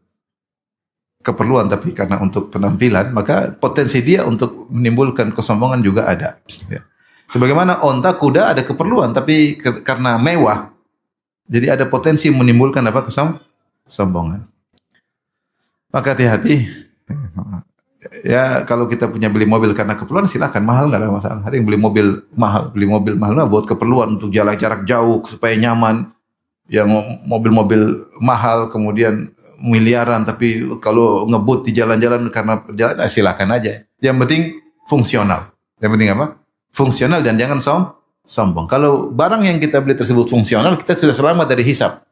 keperluan tapi karena untuk penampilan, maka potensi dia untuk menimbulkan kesombongan juga ada. Ya. Sebagaimana onta, kuda ada keperluan tapi karena mewah, jadi ada potensi menimbulkan apa? Kesombongan. Maka hati-hati. Ya kalau kita punya beli mobil karena keperluan silakan, mahal nggak ada masalah. Ada yang beli mobil mahal nah, buat keperluan untuk jalan jarak jauh supaya nyaman. Yang mobil-mobil mahal kemudian miliaran tapi kalau ngebut di jalan-jalan karena perjalanan silakan aja. Yang penting fungsional. Yang penting apa? Fungsional dan jangan sombong. Kalau barang yang kita beli tersebut fungsional, kita sudah selamat dari hisab.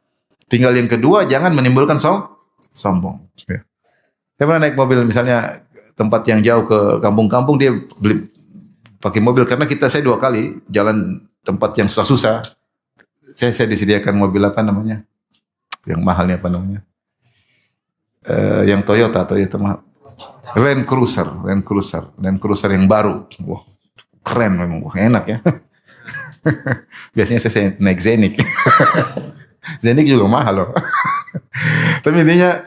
Tinggal yang kedua, jangan menimbulkan sombong. Ya. Saya pernah naik mobil misalnya tempat yang jauh ke kampung-kampung, dia beli pakai mobil karena saya 2 kali jalan tempat yang susah-susah. Saya disediakan mobil apa namanya? Yang mahalnya apa namanya? Yang Toyota mahal. Land Cruiser yang baru. Wah, keren memang, wah, enak ya. Biasanya saya naik Zenik. Zenik juga mahal loh. Tapi intinya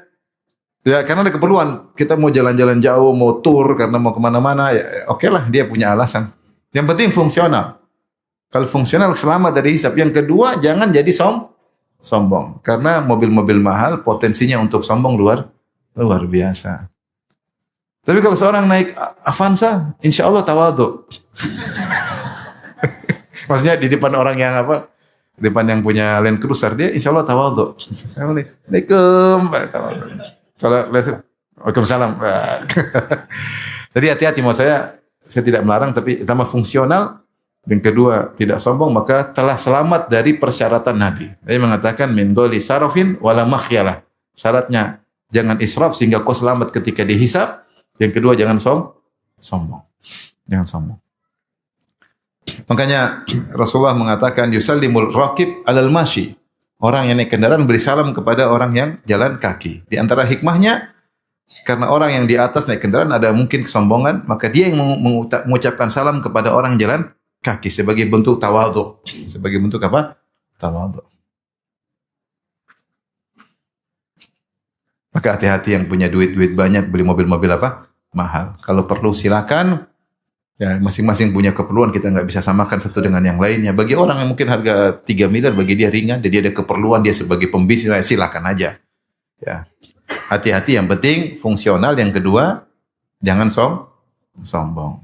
ya karena ada keperluan, kita mau jalan-jalan jauh, mau tour karena mau kemana-mana, ya oke lah dia punya alasan. Yang penting fungsional. Kalau fungsional selamat dari hisab. Yang kedua jangan jadi sombong. Karena mobil-mobil mahal potensinya untuk sombong luar biasa. Tapi kalau seorang naik Avanza, insya Allah tawadhu. Maksudnya di depan orang yang apa? Di depan yang punya Land Cruiser dia insya Allah tawadhu. Assalamualaikum. Kalau Waalaikumsalam. Jadi hati-hati, mau saya tidak melarang tapi pertama fungsional, yang kedua tidak sombong, maka telah selamat dari persyaratan Nabi. Dia mengatakan min ghairi sarafin wala makhyalah. Syaratnya jangan israf sehingga kau selamat ketika dihisab. Yang kedua jangan sombong. Jangan sombong. Makanya Rasulullah mengatakan yusallimul raqib alal mashi. Orang yang naik kendaraan beri salam kepada orang yang jalan kaki. Di antara hikmahnya, karena orang yang di atas naik kendaraan ada mungkin kesombongan, maka dia yang mengucapkan salam kepada orang jalan kaki sebagai bentuk tawadhu. Sebagai bentuk apa? Tawadhu. Maka hati-hati yang punya duit banyak beli mobil-mobil apa? Mahal. Kalau perlu silakan. Ya, masing-masing punya keperluan, kita nggak bisa samakan satu dengan yang lainnya. Bagi orang yang mungkin harga 3 miliar, bagi dia ringan, dan dia ada keperluan, dia sebagai pembisnis, silakan aja. Ya, hati-hati, yang penting fungsional. Yang kedua, jangan sombong.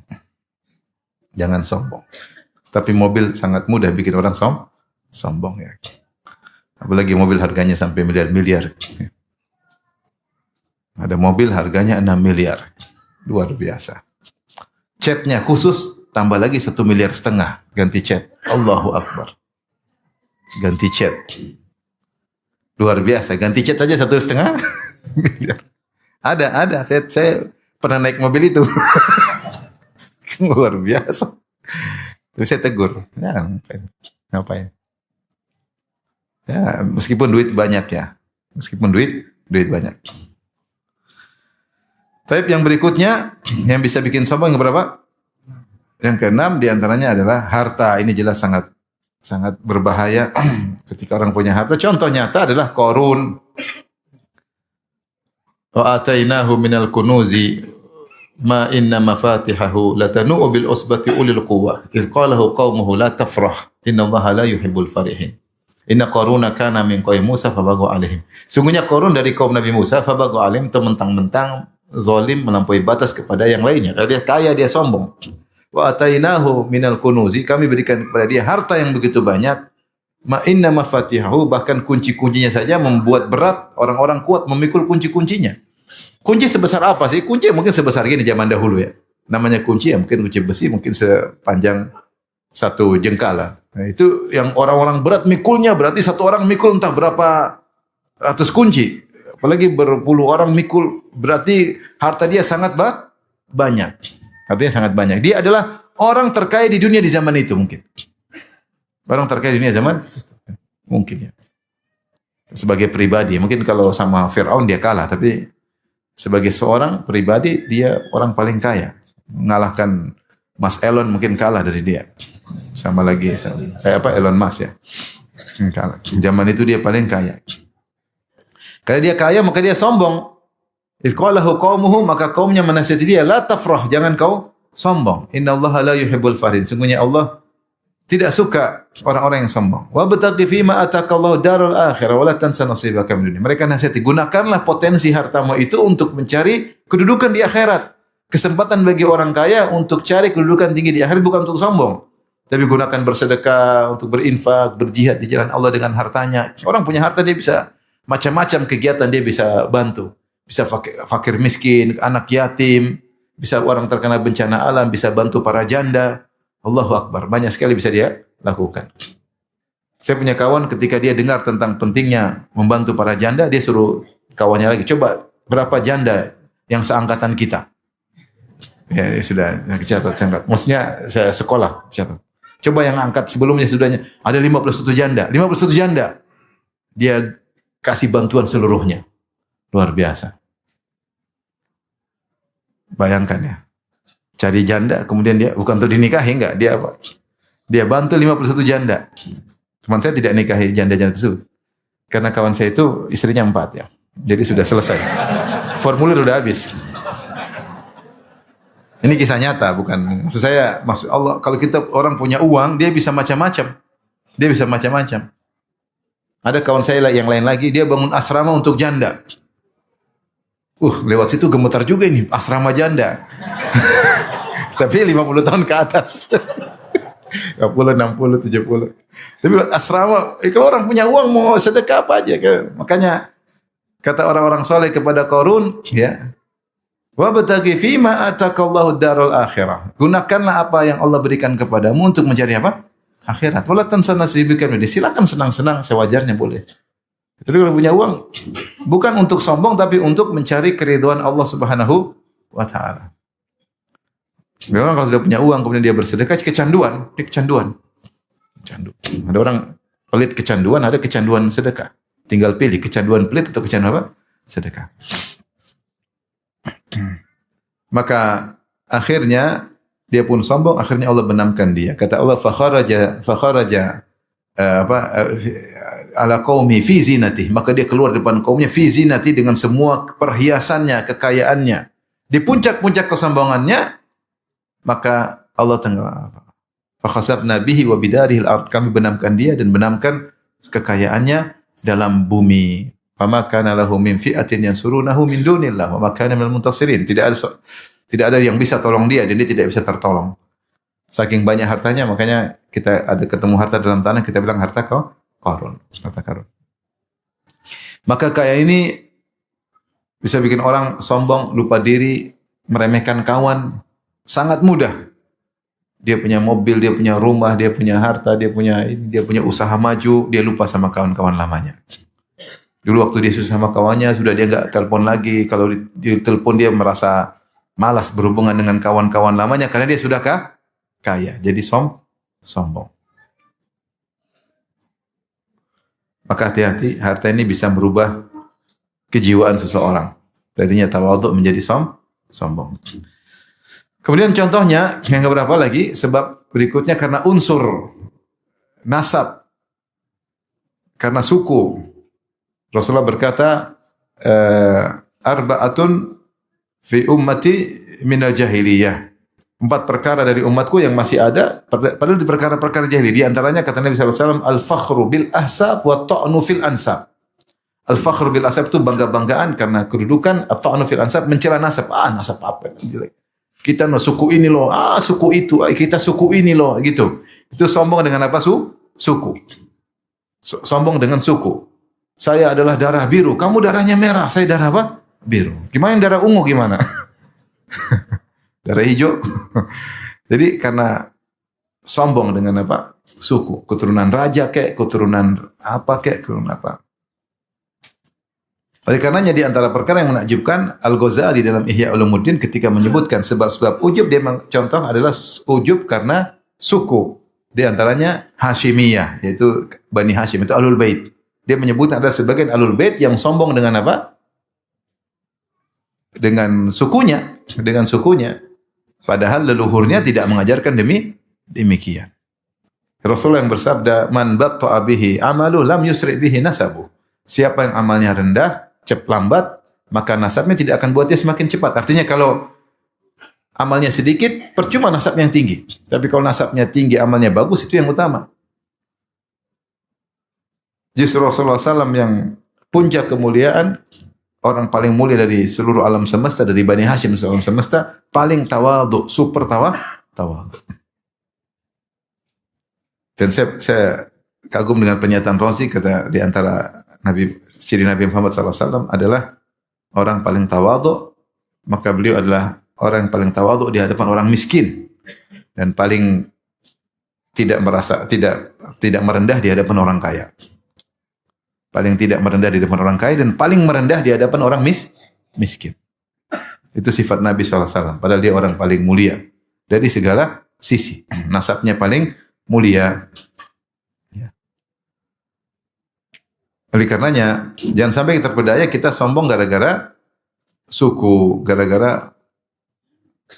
Jangan sombong. Tapi mobil sangat mudah bikin orang sombong ya. Apalagi mobil harganya sampai miliar-miliar. Ada mobil harganya 6 miliar. Luar biasa. Catnya khusus, tambah lagi 1,5 miliar ganti cat. Allahu Akbar. Ganti cat. Luar biasa. Ganti cat saja 1,5 miliar. Ada. Saya pernah naik mobil itu. Luar biasa. Tapi saya tegur. Ya, ngapain? Ya, meskipun duit banyak ya. Meskipun duit banyak. Tapi yang berikutnya yang bisa bikin sombong yang berapa? Yang keenam diantaranya adalah harta. Ini jelas sangat berbahaya ketika orang punya harta. Contoh nyata adalah Qarun. Wa atainahu minal kunuzi ma inna mafatihahu latanu bil usbati ulil quwwah. Idz qalahu qaumuhu la tafrah innallaha la yuhibbul farihin. Inna Qaruna kana min qaumi Musa fabagha alaihim. Sungguhnya Qarun dari kaum Nabi Musa fabagha alaihim, itu mentang-mentang zalim melampaui batas kepada yang lainnya. Dia kaya, dia sombong. Wa atainahu minal kunuzi, kami berikan kepada dia harta yang begitu banyak. Ma inna mafatihahu, bahkan kunci-kuncinya saja membuat berat orang-orang kuat memikul kunci-kuncinya. Kunci sebesar apa sih? Kunci mungkin sebesar gini zaman dahulu ya. Namanya kunci ya mungkin kunci besi mungkin sepanjang 1 jengkal lah. Nah, itu yang orang-orang berat mikulnya, berarti satu orang mikul entah berapa ratus kunci. Apalagi berpuluh orang mikul, berarti harta dia sangat banyak. Artinya sangat banyak. Dia adalah orang terkaya di dunia di zaman itu mungkin. Orang terkaya di dunia zaman mungkin ya. Sebagai pribadi, mungkin kalau sama Fir'aun dia kalah, tapi sebagai seorang pribadi dia orang paling kaya. Mengalahkan Mas Elon mungkin kalah dari dia. Sama lagi Elon Musk ya. Kalah. Zaman itu dia paling kaya. Karena dia kaya maka dia sombong. Iqalahu qaumuhu, maka kaumnya menasihati dia, la tafrah, jangan kau sombong. Innallaha la yuhibbul farin. Sungguhnya Allah tidak suka orang-orang yang sombong. Wa bataqi fi ma atakallahu darul akhirah wa la tansa nasibaka min dunya. Mereka nasihati, gunakanlah potensi hartamu itu untuk mencari kedudukan di akhirat. Kesempatan bagi orang kaya untuk cari kedudukan tinggi di akhirat, bukan untuk sombong. Tapi gunakan bersedekah, untuk berinfak, berjihad di jalan Allah dengan hartanya. Orang punya harta dia bisa macam-macam kegiatan dia bisa bantu. Bisa fakir miskin, anak yatim, bisa orang terkena bencana alam, bisa bantu para janda. Allahu Akbar. Banyak sekali bisa dia lakukan. Saya punya kawan ketika dia dengar tentang pentingnya membantu para janda, dia suruh kawannya lagi, coba berapa janda yang seangkatan kita. Ya, sudah catat. Maksudnya saya sekolah catat. Coba yang angkat sebelumnya sudahnya ada 51 janda. 51 janda. Dia kasih bantuan seluruhnya. Luar biasa. Bayangkan ya. Cari janda, kemudian dia bukan untuk dinikahi, enggak. Dia apa? Dia bantu 51 janda. Teman saya tidak nikahi janda-janda tersebut. Karena kawan saya itu istrinya 4 ya. Jadi sudah selesai. Formulir sudah habis. Ini kisah nyata, bukan. Maksud saya, maksud Allah, kalau kita orang punya uang, dia bisa macam-macam. Dia bisa macam-macam. Ada kawan saya yang lain lagi, dia bangun asrama untuk janda. Lewat situ gemetar juga ini, asrama janda. Tapi 50 tahun ke atas. 50, 60, 70. Tapi asrama, kalau orang punya uang mau sedekah apa aja. Makanya, kata orang-orang soleh kepada Qarun, ya, wabtaghi fima atakallahu darul akhirah. Gunakanlah apa yang Allah berikan kepadamu untuk mencari apa? Akhirat. Wala tansa nasibaka minhu. Silakan senang-senang sewajarnya boleh. Tapi kalau punya uang bukan untuk sombong tapi untuk mencari keridhaan Allah Subhanahu wa taala. Memang kalau sudah punya uang kemudian dia bersedekah kecanduan, dia kecanduan. Candu. Ada orang pelit kecanduan, ada kecanduan sedekah. Tinggal pilih kecanduan pelit atau kecanduan apa? Sedekah. Maka akhirnya dia pun sombong, akhirnya Allah benamkan dia. Kata Allah fakharaja ala qaumi fi zinati, maka dia keluar depan kaumnya fi zinati dengan semua perhiasannya, kekayaannya. Di puncak-puncak kesombongannya, maka Allah tenggelam. Fa khasafna bihi wa bidarihi al-ard, kami benamkan dia dan benamkan kekayaannya dalam bumi. Fama kana lahu min fi'atin yansurunahu min dunillah wa ma kana minal muntasirin. Tidak ada yang bisa tolong dia dan dia tidak bisa tertolong. Saking banyak hartanya, makanya kita ada ketemu harta dalam tanah, kita bilang harta Qarun. Harta Qarun. Maka kayak ini bisa bikin orang sombong, lupa diri, meremehkan kawan. Sangat mudah. Dia punya mobil, dia punya rumah, dia punya harta, dia punya usaha maju, dia lupa sama kawan-kawan lamanya. Dulu waktu dia susah sama kawannya, sudah dia enggak telepon lagi. Kalau ditelepon dia merasa malas berhubungan dengan kawan-kawan lamanya karena dia sudah kaya. Jadi sombong. Maka hati-hati, harta ini bisa merubah kejiwaan seseorang. Tadinya tawadhu menjadi sombong. Kemudian contohnya yang keberapa lagi? Sebab berikutnya karena unsur nasab, karena suku. Rasulullah berkata, arba'atun fi ummati minal jahiliyah. 4 perkara dari umatku yang masih ada, padahal di perkara-perkara jahiliyah. Di antaranya kata Nabi SAW, al-fakhru bil ahsab wa ta'nu fil ansab. Al-fakhru bil ahsab itu bangga-banggaan karena kedudukan, at-ta'nu fil ansab mencela nasab. Nasab apa? Jelek. Kita suku ini loh, suku itu, kita suku ini loh, gitu. Itu sombong dengan apa? Suku. Sombong dengan suku. Saya adalah darah biru, kamu darahnya merah, saya darah apa? Biru. Gimana yang darah ungu gimana? Darah hijau. Jadi karena sombong dengan apa? Suku, keturunan raja keturunan apa keturunan apa. Oleh karenanya di antara perkara yang menakjubkan, Al-Ghazali dalam Ihya Ulumuddin ketika menyebutkan sebab-sebab ujub, dia contoh adalah ujub karena suku. Di antaranya Hashimiyah, yaitu Bani Hashim, itu Ahlul Bait. Dia menyebut ada sebagian Ahlul Bait yang sombong dengan apa? Dengan sukunya. Padahal leluhurnya tidak mengajarkan demikian. Rasulullah yang bersabda, "Man batta'a bihi amalu lam yusri' bihi nasabu." Siapa yang amalnya rendah, lambat, maka nasabnya tidak akan buat dia semakin cepat. Artinya kalau amalnya sedikit, percuma nasab yang tinggi. Tapi kalau nasabnya tinggi, amalnya bagus, itu yang utama. Justru Rasulullah SAW yang puncak kemuliaan, orang paling mulia dari seluruh alam semesta, dari Bani Hashim seluruh alam semesta, paling tawadhu, super tawadhu. Dan saya kagum dengan pernyataan Razi, kata di antara ciri Nabi Muhammad SAW adalah orang paling tawadhu, maka beliau adalah orang yang paling tawadhu di hadapan orang miskin dan paling tidak merendah di hadapan orang kaya. Paling tidak merendah di hadapan orang kaya dan paling merendah di hadapan orang miskin. Itu sifat Nabi SAW. Padahal dia orang paling mulia dari segala sisi. Nasabnya paling mulia. Ya. Oleh karenanya, jangan sampai terpedaya kita sombong gara-gara suku, gara-gara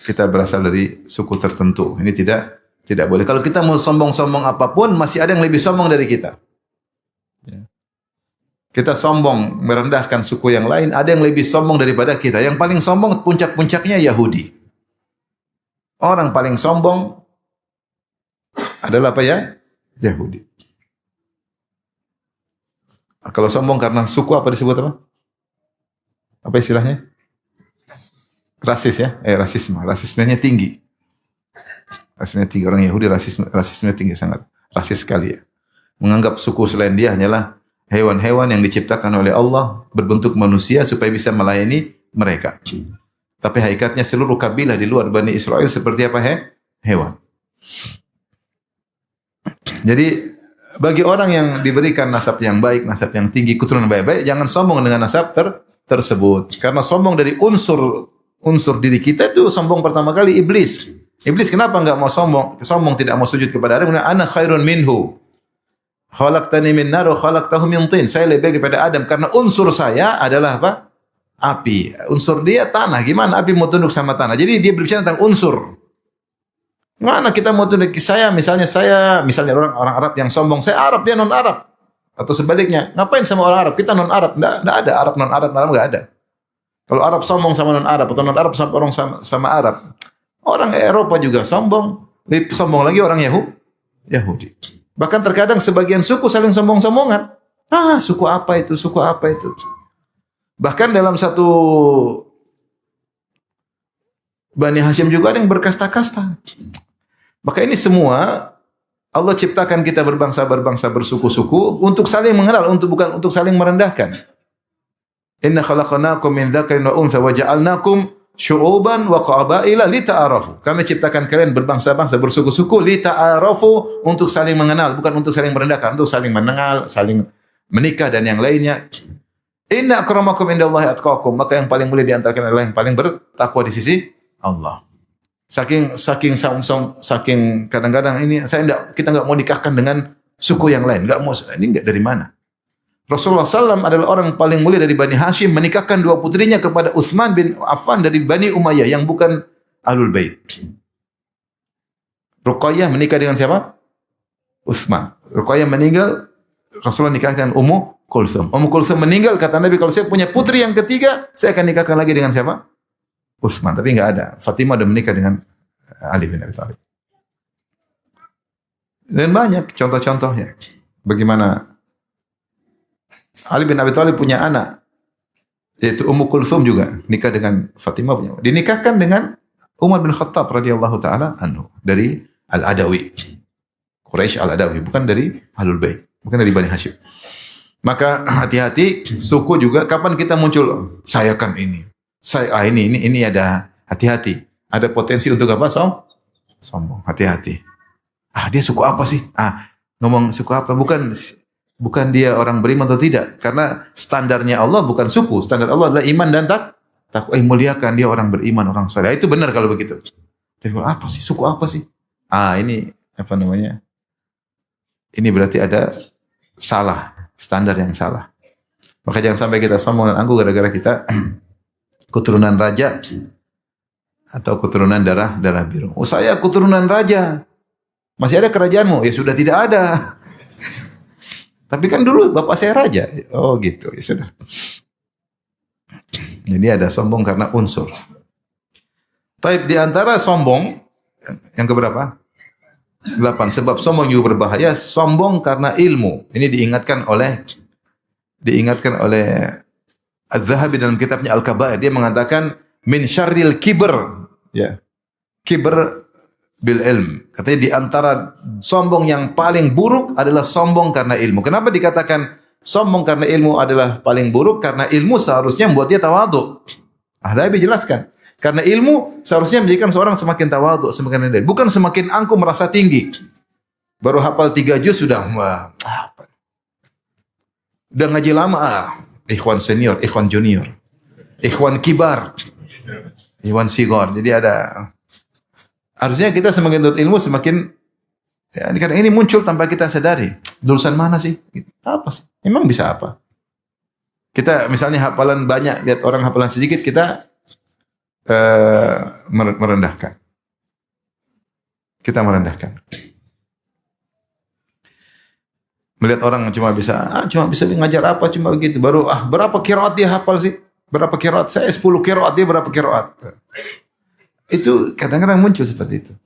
kita berasal dari suku tertentu. Ini tidak boleh. Kalau kita mau sombong-sombong apapun, masih ada yang lebih sombong dari kita. Ya. Kita sombong merendahkan suku yang lain, ada yang lebih sombong daripada kita. Yang paling sombong puncak-puncaknya Yahudi. Orang paling sombong adalah apa ya? Yahudi. Kalau sombong karena suku apa disebut apa? Apa istilahnya? Rasis ya? Rasisme. Rasismenya tinggi. Rasismenya tinggi. Orang Yahudi rasismenya tinggi sangat. Rasis sekali ya. Menganggap suku selain dia hanyalah hewan-hewan yang diciptakan oleh Allah berbentuk manusia supaya bisa melayani mereka. Tapi hakikatnya seluruh kabilah di luar Bani Israel seperti apa? Hewan. Jadi bagi orang yang diberikan nasab yang baik, nasab yang tinggi, keturunan baik-baik, jangan sombong dengan nasab tersebut. Karena sombong dari unsur diri kita itu sombong pertama kali iblis. Iblis kenapa enggak mau sombong? Sombong tidak mau sujud kepada Adam. Ana khairun minhu. Khalaqtani min nar wa khalaqtahu min tin. Saya lebih baik daripada Adam karena unsur saya adalah apa? Api. Unsur dia tanah. Gimana api mau tunduk sama tanah? Jadi dia berbicara tentang unsur. Mana kita mau tunduk misalnya orang Arab yang sombong, saya Arab dia non Arab. Atau sebaliknya, ngapain sama orang Arab? Kita non Arab. Enggak ada Arab non Arab enggak ada. Kalau Arab sombong sama non Arab atau non Arab sama orang sama Arab. Orang Eropa juga sombong. Lebih sombong lagi orang Yahudi. Bahkan terkadang sebagian suku saling sombong-sombongan. Suku apa itu? Suku apa itu? Bahkan dalam satu Bani Hashim juga ada yang berkasta-kasta. Maka ini semua Allah ciptakan kita berbangsa-berbangsa, bersuku-suku untuk saling mengenal, bukan untuk saling merendahkan. Inna khalaqnakum min dzakarin wa untha wa ja'alnakum syu'uban wa qabaila lita'arafu. Kami ciptakan kalian berbangsa-bangsa, bersuku-suku lita'arafu, untuk saling mengenal, bukan untuk saling merendahkan, untuk saling mengenal, saling menikah dan yang lainnya. Inna akramakum indallahi atqakum. Maka yang paling mulia di antara kalian adalah yang paling bertakwa di sisi Allah. Saking kadang-kadang ini kita enggak mau nikahkan dengan suku yang lain, enggak mau. Ini enggak dari mana? Rasulullah SAW adalah orang paling mulia dari Bani Hashim, menikahkan dua putrinya kepada Utsman bin Affan dari Bani Umayyah yang bukan Ahlul Bait. Ruqayyah menikah dengan siapa? Utsman. Ruqayyah meninggal, Rasulullah nikahkan Ummu Kulsum. Ummu Kulsum meninggal, kata Nabi, kalau saya punya putri yang ketiga, saya akan nikahkan lagi dengan siapa? Utsman. Tapi enggak ada. Fatimah sudah menikah dengan Ali bin Abi Thalib. Dan banyak contoh-contohnya. Bagaimana Ali bin Abi Thalib punya anak, yaitu Ummu Kulsum juga nikah dengan Fatimah punya. Dinikahkan dengan Umar bin Khattab radhiyallahu taala anhu dari Al-Adawi. Quraisy Al-Adawi, bukan dari Ahlul Bait, bukan dari Bani Hashim. Maka hati-hati suku juga, kapan kita muncul saya kan ini. Ini ada hati-hati. Ada potensi untuk apa? Sombong. Hati-hati. Dia suku apa sih? Ngomong suku apa? Bukan dia orang beriman atau tidak. Karena standarnya Allah bukan suku. Standar Allah adalah iman dan takwa. Muliakan dia orang beriman, orang saleh. Itu benar kalau begitu. Tapi apa sih? Suku apa sih? Ini apa namanya? Ini berarti ada salah. Standar yang salah. Maka jangan sampai kita sombong dan angkuh gara-gara kita keturunan raja atau keturunan darah biru. Saya keturunan raja. Masih ada kerajaanmu? Ya sudah tidak ada. Tapi kan dulu bapak saya raja. Oh gitu, ya sudah. Jadi ada sombong karena unsur. Taib di antara sombong yang keberapa? 8. Sebab sombong juga berbahaya. Sombong karena ilmu. Ini diingatkan oleh Az-Zahabi dalam kitabnya Al-Kaba'ir dia mengatakan min syarril kibr, ya. Kibr bil ilm. Katanya di antara sombong yang paling buruk adalah sombong karena ilmu. Kenapa dikatakan sombong karena ilmu adalah paling buruk? Karena ilmu seharusnya membuat dia tawadhu. Az-Zahabi jelaskan. Karena ilmu seharusnya menjadikan seorang semakin tawadhu, semakin rendah. Bukan semakin angkuh merasa tinggi. Baru hafal 3 juz sudah udah ngaji lama, ikhwan senior, ikhwan junior, ikhwan kibar, ikhwan sigor. Jadi ada, harusnya kita semakin tuntut ilmu semakin, ya, karena ini muncul tanpa kita sadari. Lulusan mana sih? Apa sih? Emang bisa apa? Kita misalnya hafalan banyak, lihat orang hafalan sedikit, kita merendahkan. Kita merendahkan. Melihat orang cuma bisa ngajar apa, cuma begitu. Baru, berapa qiraat dia hafal sih? Berapa qiraat? Saya 10 qiraat, dia berapa qiraat? Itu kadang-kadang muncul seperti itu.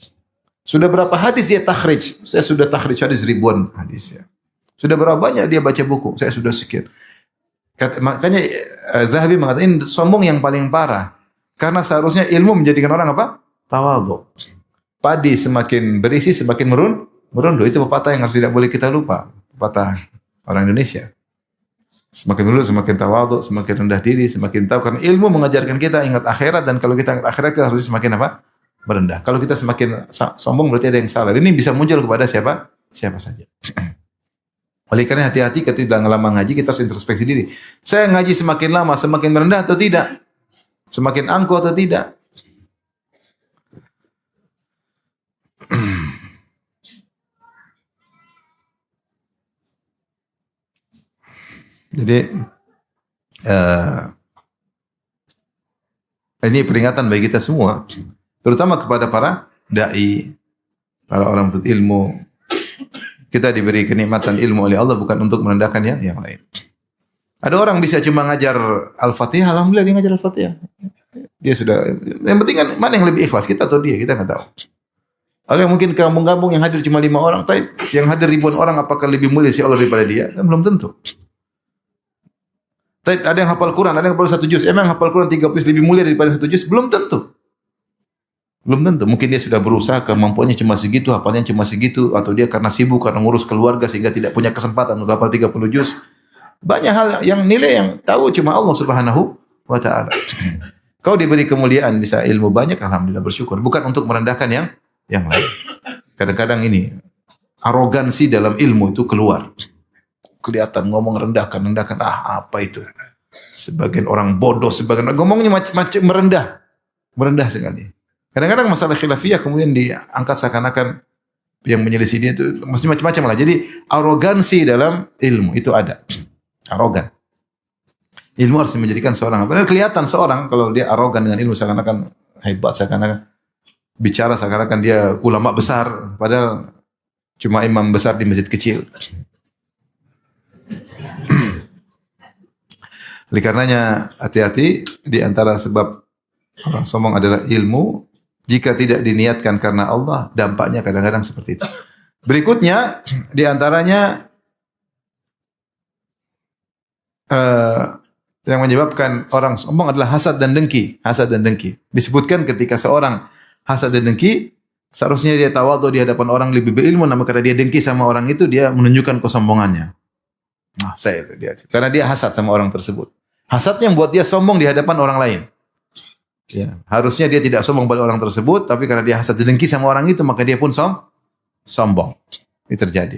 Sudah berapa hadis dia takhrij? Saya sudah takhrij hadis ribuan hadis, ya. Sudah berapa banyak dia baca buku? Saya sudah sekian. Makanya Zahabi mengatakan sombong yang paling parah. Karena seharusnya ilmu menjadikan orang apa? Tawadhu. Padi semakin berisi semakin merunduk. Itu pepatah yang harus tidak boleh kita lupa. Pepatah orang Indonesia. Semakin dulu semakin tawadhu, semakin rendah diri, semakin tahu, karena ilmu mengajarkan kita ingat akhirat, dan kalau kita ingat akhirat kita harus semakin apa? Merendah. Kalau kita semakin sombong berarti ada yang salah. Ini bisa muncul kepada siapa? Siapa saja. Oleh karena hati-hati ketika lama ngaji kita harus introspeksi diri. Saya ngaji semakin lama semakin merendah atau tidak? Semakin angkuh atau tidak? Jadi ini peringatan bagi kita semua, terutama kepada para dai, para orang menuntut ilmu. Kita diberi kenikmatan ilmu oleh Allah bukan untuk merendahkan yang lain. Ada orang bisa cuma ngajar Al-Fatihah, alhamdulillah dia ngajar Al-Fatihah. Dia sudah, yang penting kan mana yang lebih ikhlas, kita atau dia, kita nggak tahu. Ada yang mungkin kampung-kampung yang hadir cuma 5 orang, tapi yang hadir ribuan orang apakah lebih mulia si Allah daripada dia? Kan belum tentu. Tapi ada yang hafal Quran, ada yang hafal 1 juz. Emang hafal Quran 30 juz lebih mulia daripada 1 juz? Belum tentu. Belum tentu. Mungkin dia sudah berusaha, kemampuannya cuma segitu, hafalnya cuma segitu, atau dia karena sibuk, karena ngurus keluarga sehingga tidak punya kesempatan untuk hafal 30 juz. Banyak hal yang nilai yang tahu cuma Allah Subhanahu wa taala. Kau diberi kemuliaan bisa ilmu banyak, alhamdulillah bersyukur. Bukan untuk merendahkan yang lain. Kadang-kadang ini arogansi dalam ilmu itu keluar. Kelihatan ngomong rendahkan, apa itu? Sebagian orang bodoh, sebagian ngomongnya macam merendah sekali. Kadang-kadang masalah khilafiyah kemudian diangkat seakan-akan yang menyelisih dia itu mesti macam-macam lah. Jadi arogansi dalam ilmu itu ada. Arogan. Ilmu harus menjadikan seorang, benar kelihatan seorang kalau dia arogan dengan ilmu seakan-akan hebat, seakan-akan bicara seakan-akan dia ulama besar, padahal cuma imam besar di masjid kecil. Oleh karenanya hati-hati, di antara sebab orang sombong adalah ilmu. Jika tidak diniatkan karena Allah, dampaknya kadang-kadang seperti itu. Berikutnya di antaranya yang menyebabkan orang sombong adalah hasad dan dengki. Hasad dan dengki. Disebutkan ketika seorang hasad dan dengki, seharusnya dia tawadhu di hadapan orang lebih berilmu, namun karena dia dengki sama orang itu, dia menunjukkan kesombongannya. Karena dia hasad sama orang tersebut. Hasadnya membuat dia sombong di hadapan orang lain. Ya, harusnya dia tidak sombong pada orang tersebut, tapi karena dia hasad dan dengki sama orang itu, maka dia pun sombong. Ini terjadi.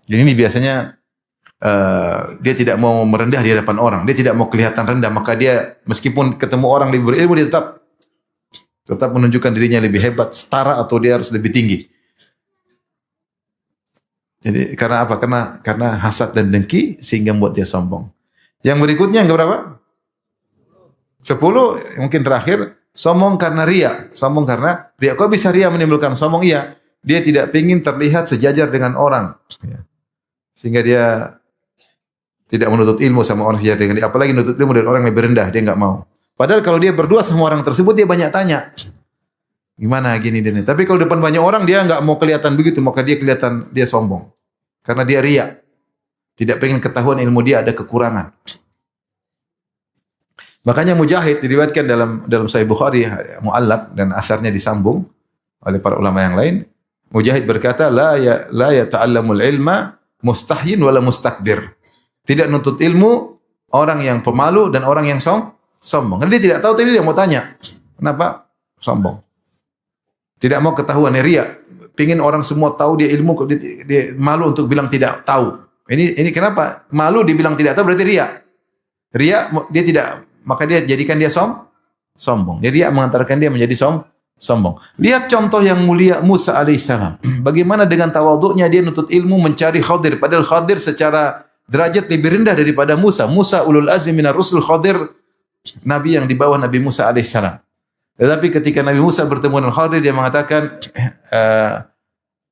Jadi ini biasanya dia tidak mau merendah di hadapan orang, dia tidak mau kelihatan rendah, maka dia meskipun ketemu orang lebih berilmu, dia tetap menunjukkan dirinya lebih hebat, setara atau dia harus lebih tinggi. Jadi karena apa? Karena hasad dan dengki sehingga membuat dia sombong. Yang berikutnya yang berapa? 10, mungkin terakhir, sombong karena ria. Sombong karena ria. Kok bisa ria menimbulkan sombong? Iya, dia tidak ingin terlihat sejajar dengan orang. Sehingga dia tidak menuntut ilmu sama orang sejajar dengan dia. Apalagi menuntut ilmu dari orang yang lebih rendah, dia enggak mau. Padahal kalau dia berdua sama orang tersebut, dia banyak tanya. Gimana gini dan ini. Tapi kalau depan banyak orang, dia enggak mau kelihatan begitu, maka dia kelihatan dia sombong. Karena dia ria. Tidak pengen ketahuan ilmu dia ada kekurangan. Makanya Mujahid diriwayatkan dalam Sahih Bukhari muallaq dan asarnya disambung oleh para ulama yang lain. Mujahid berkata, la yata'allamul ilma mustahyin wala mustakbir. Tidak nuntut ilmu orang yang pemalu dan orang yang sombong. Karena dia tidak tahu tapi dia mau tanya. Kenapa sombong? Tidak mau ketahuan, ria. Pingin orang semua tahu dia ilmu, dia malu untuk bilang tidak tahu. Ini kenapa? Malu dibilang tidak tahu berarti ria. Ria dia tidak, maka dia jadikan dia sombong. Jadi ria mengantarkan dia menjadi sombong. Lihat contoh yang mulia Musa alaihissalam. Bagaimana dengan tawaduknya dia nuntut ilmu mencari Khadir. Padahal Khadir secara derajat lebih rendah daripada Musa. Musa ulul azmi minar rusul, Khadir nabi yang di bawah Nabi Musa alaihissalam. Tetapi ketika Nabi Musa bertemu dengan Khadir, dia mengatakan,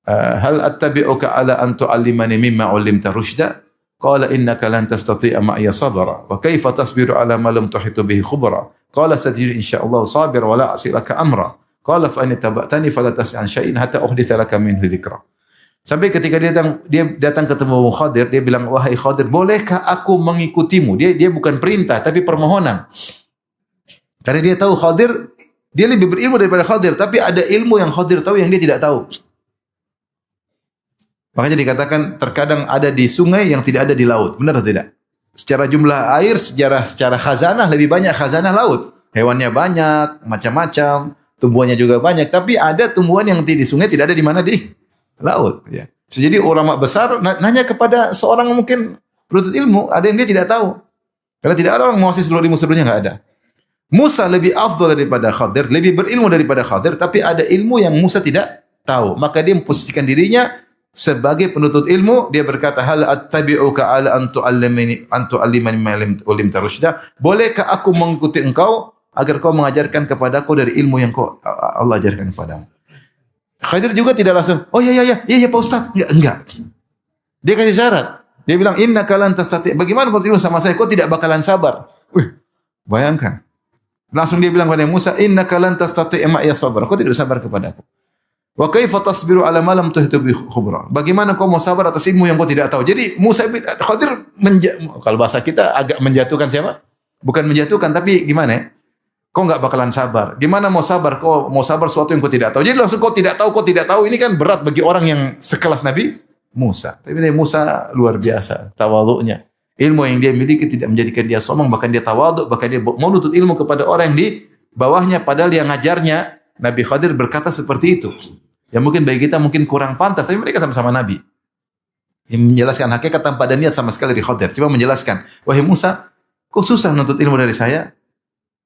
hal attabi'uka ala an tu'allimani mimma 'ullimta rusyda? Qala innaka lan tastati'a ma'iya sabra. Wa kaifa tasbiru ala ma lam tuhitu bihi khubra? Qala satajiduni insyaallah sabira wa la a'silaka amra. Qala fa in taba'tani fala tas'an syai'in hatta uhditsa laka minhu dzikra. Sampai ketika dia datang ketemu Khadir, dia bilang, wahai Khadir, bolehkah aku mengikutimu? Dia bukan perintah tapi permohonan. Karena dia tahu Khadir, dia lebih berilmu daripada Khadir, tapi ada ilmu yang Khadir tahu yang dia tidak tahu. Makanya dikatakan terkadang ada di sungai yang tidak ada di laut. Benar atau tidak? Secara jumlah air, secara khazanah lebih banyak khazanah laut. Hewannya banyak, macam-macam, tumbuhannya juga banyak, tapi ada tumbuhan yang di sungai tidak ada di mana, di laut, ya. Jadi ulama besar nanya kepada seorang mungkin penuntut ilmu, ada yang dia tidak tahu. Karena tidak ada orang menguasai seluruh ilmu seluruhnya, enggak ada. Musa lebih afdal daripada Khadir, lebih berilmu daripada Khadir, tapi ada ilmu yang Musa tidak tahu. Maka dia memposisikan dirinya sebagai penuntut ilmu. Dia berkata, hal attabi'uka ala an tu'allimani ma ullimta rusyda? Bolehkah aku mengikuti engkau agar kau mengajarkan kepadaku dari ilmu yang Allah ajarkan kepadamu? Khadir juga tidak langsung, oh ya Pak Ustaz. Enggak. Dia kasih syarat. Dia bilang, innaka lan tastati'. Bagaimana kau ilmu sama saya? Kau tidak bakalan sabar. Bayangkan. Langsung dia bilang kepada Musa, innaka lan tastati'a ma'iya sabra. Kau tidak sabar kepadaku. Wa kaifa tasbiru ala ma lam tuhitu bi khubra. Bagaimana kau mau sabar atas ilmu yang kau tidak tahu? Jadi Musa bin Khadir kalau bahasa kita agak menjatuhkan siapa? Bukan menjatuhkan tapi gimana ya? Kau enggak bakalan sabar. Gimana mau sabar? Kau mau sabar sesuatu yang kau tidak tahu. Jadi langsung kau tidak tahu. Ini kan berat bagi orang yang sekelas Nabi Musa. Tapi Nabi Musa luar biasa tawaduknya. Ilmu yang dia miliki tidak menjadikan dia sombong, bahkan dia tawaduk, bahkan dia mau nuntut ilmu kepada orang yang di bawahnya, padahal yang ngajarnya Nabi Khadir berkata seperti itu. Ya mungkin bagi kita mungkin kurang pantas, tapi mereka sama-sama Nabi. Yang menjelaskan hakikat tanpa ada niat sama sekali di Khadir. Cuma menjelaskan, wahai Musa, kau susah nuntut ilmu dari saya,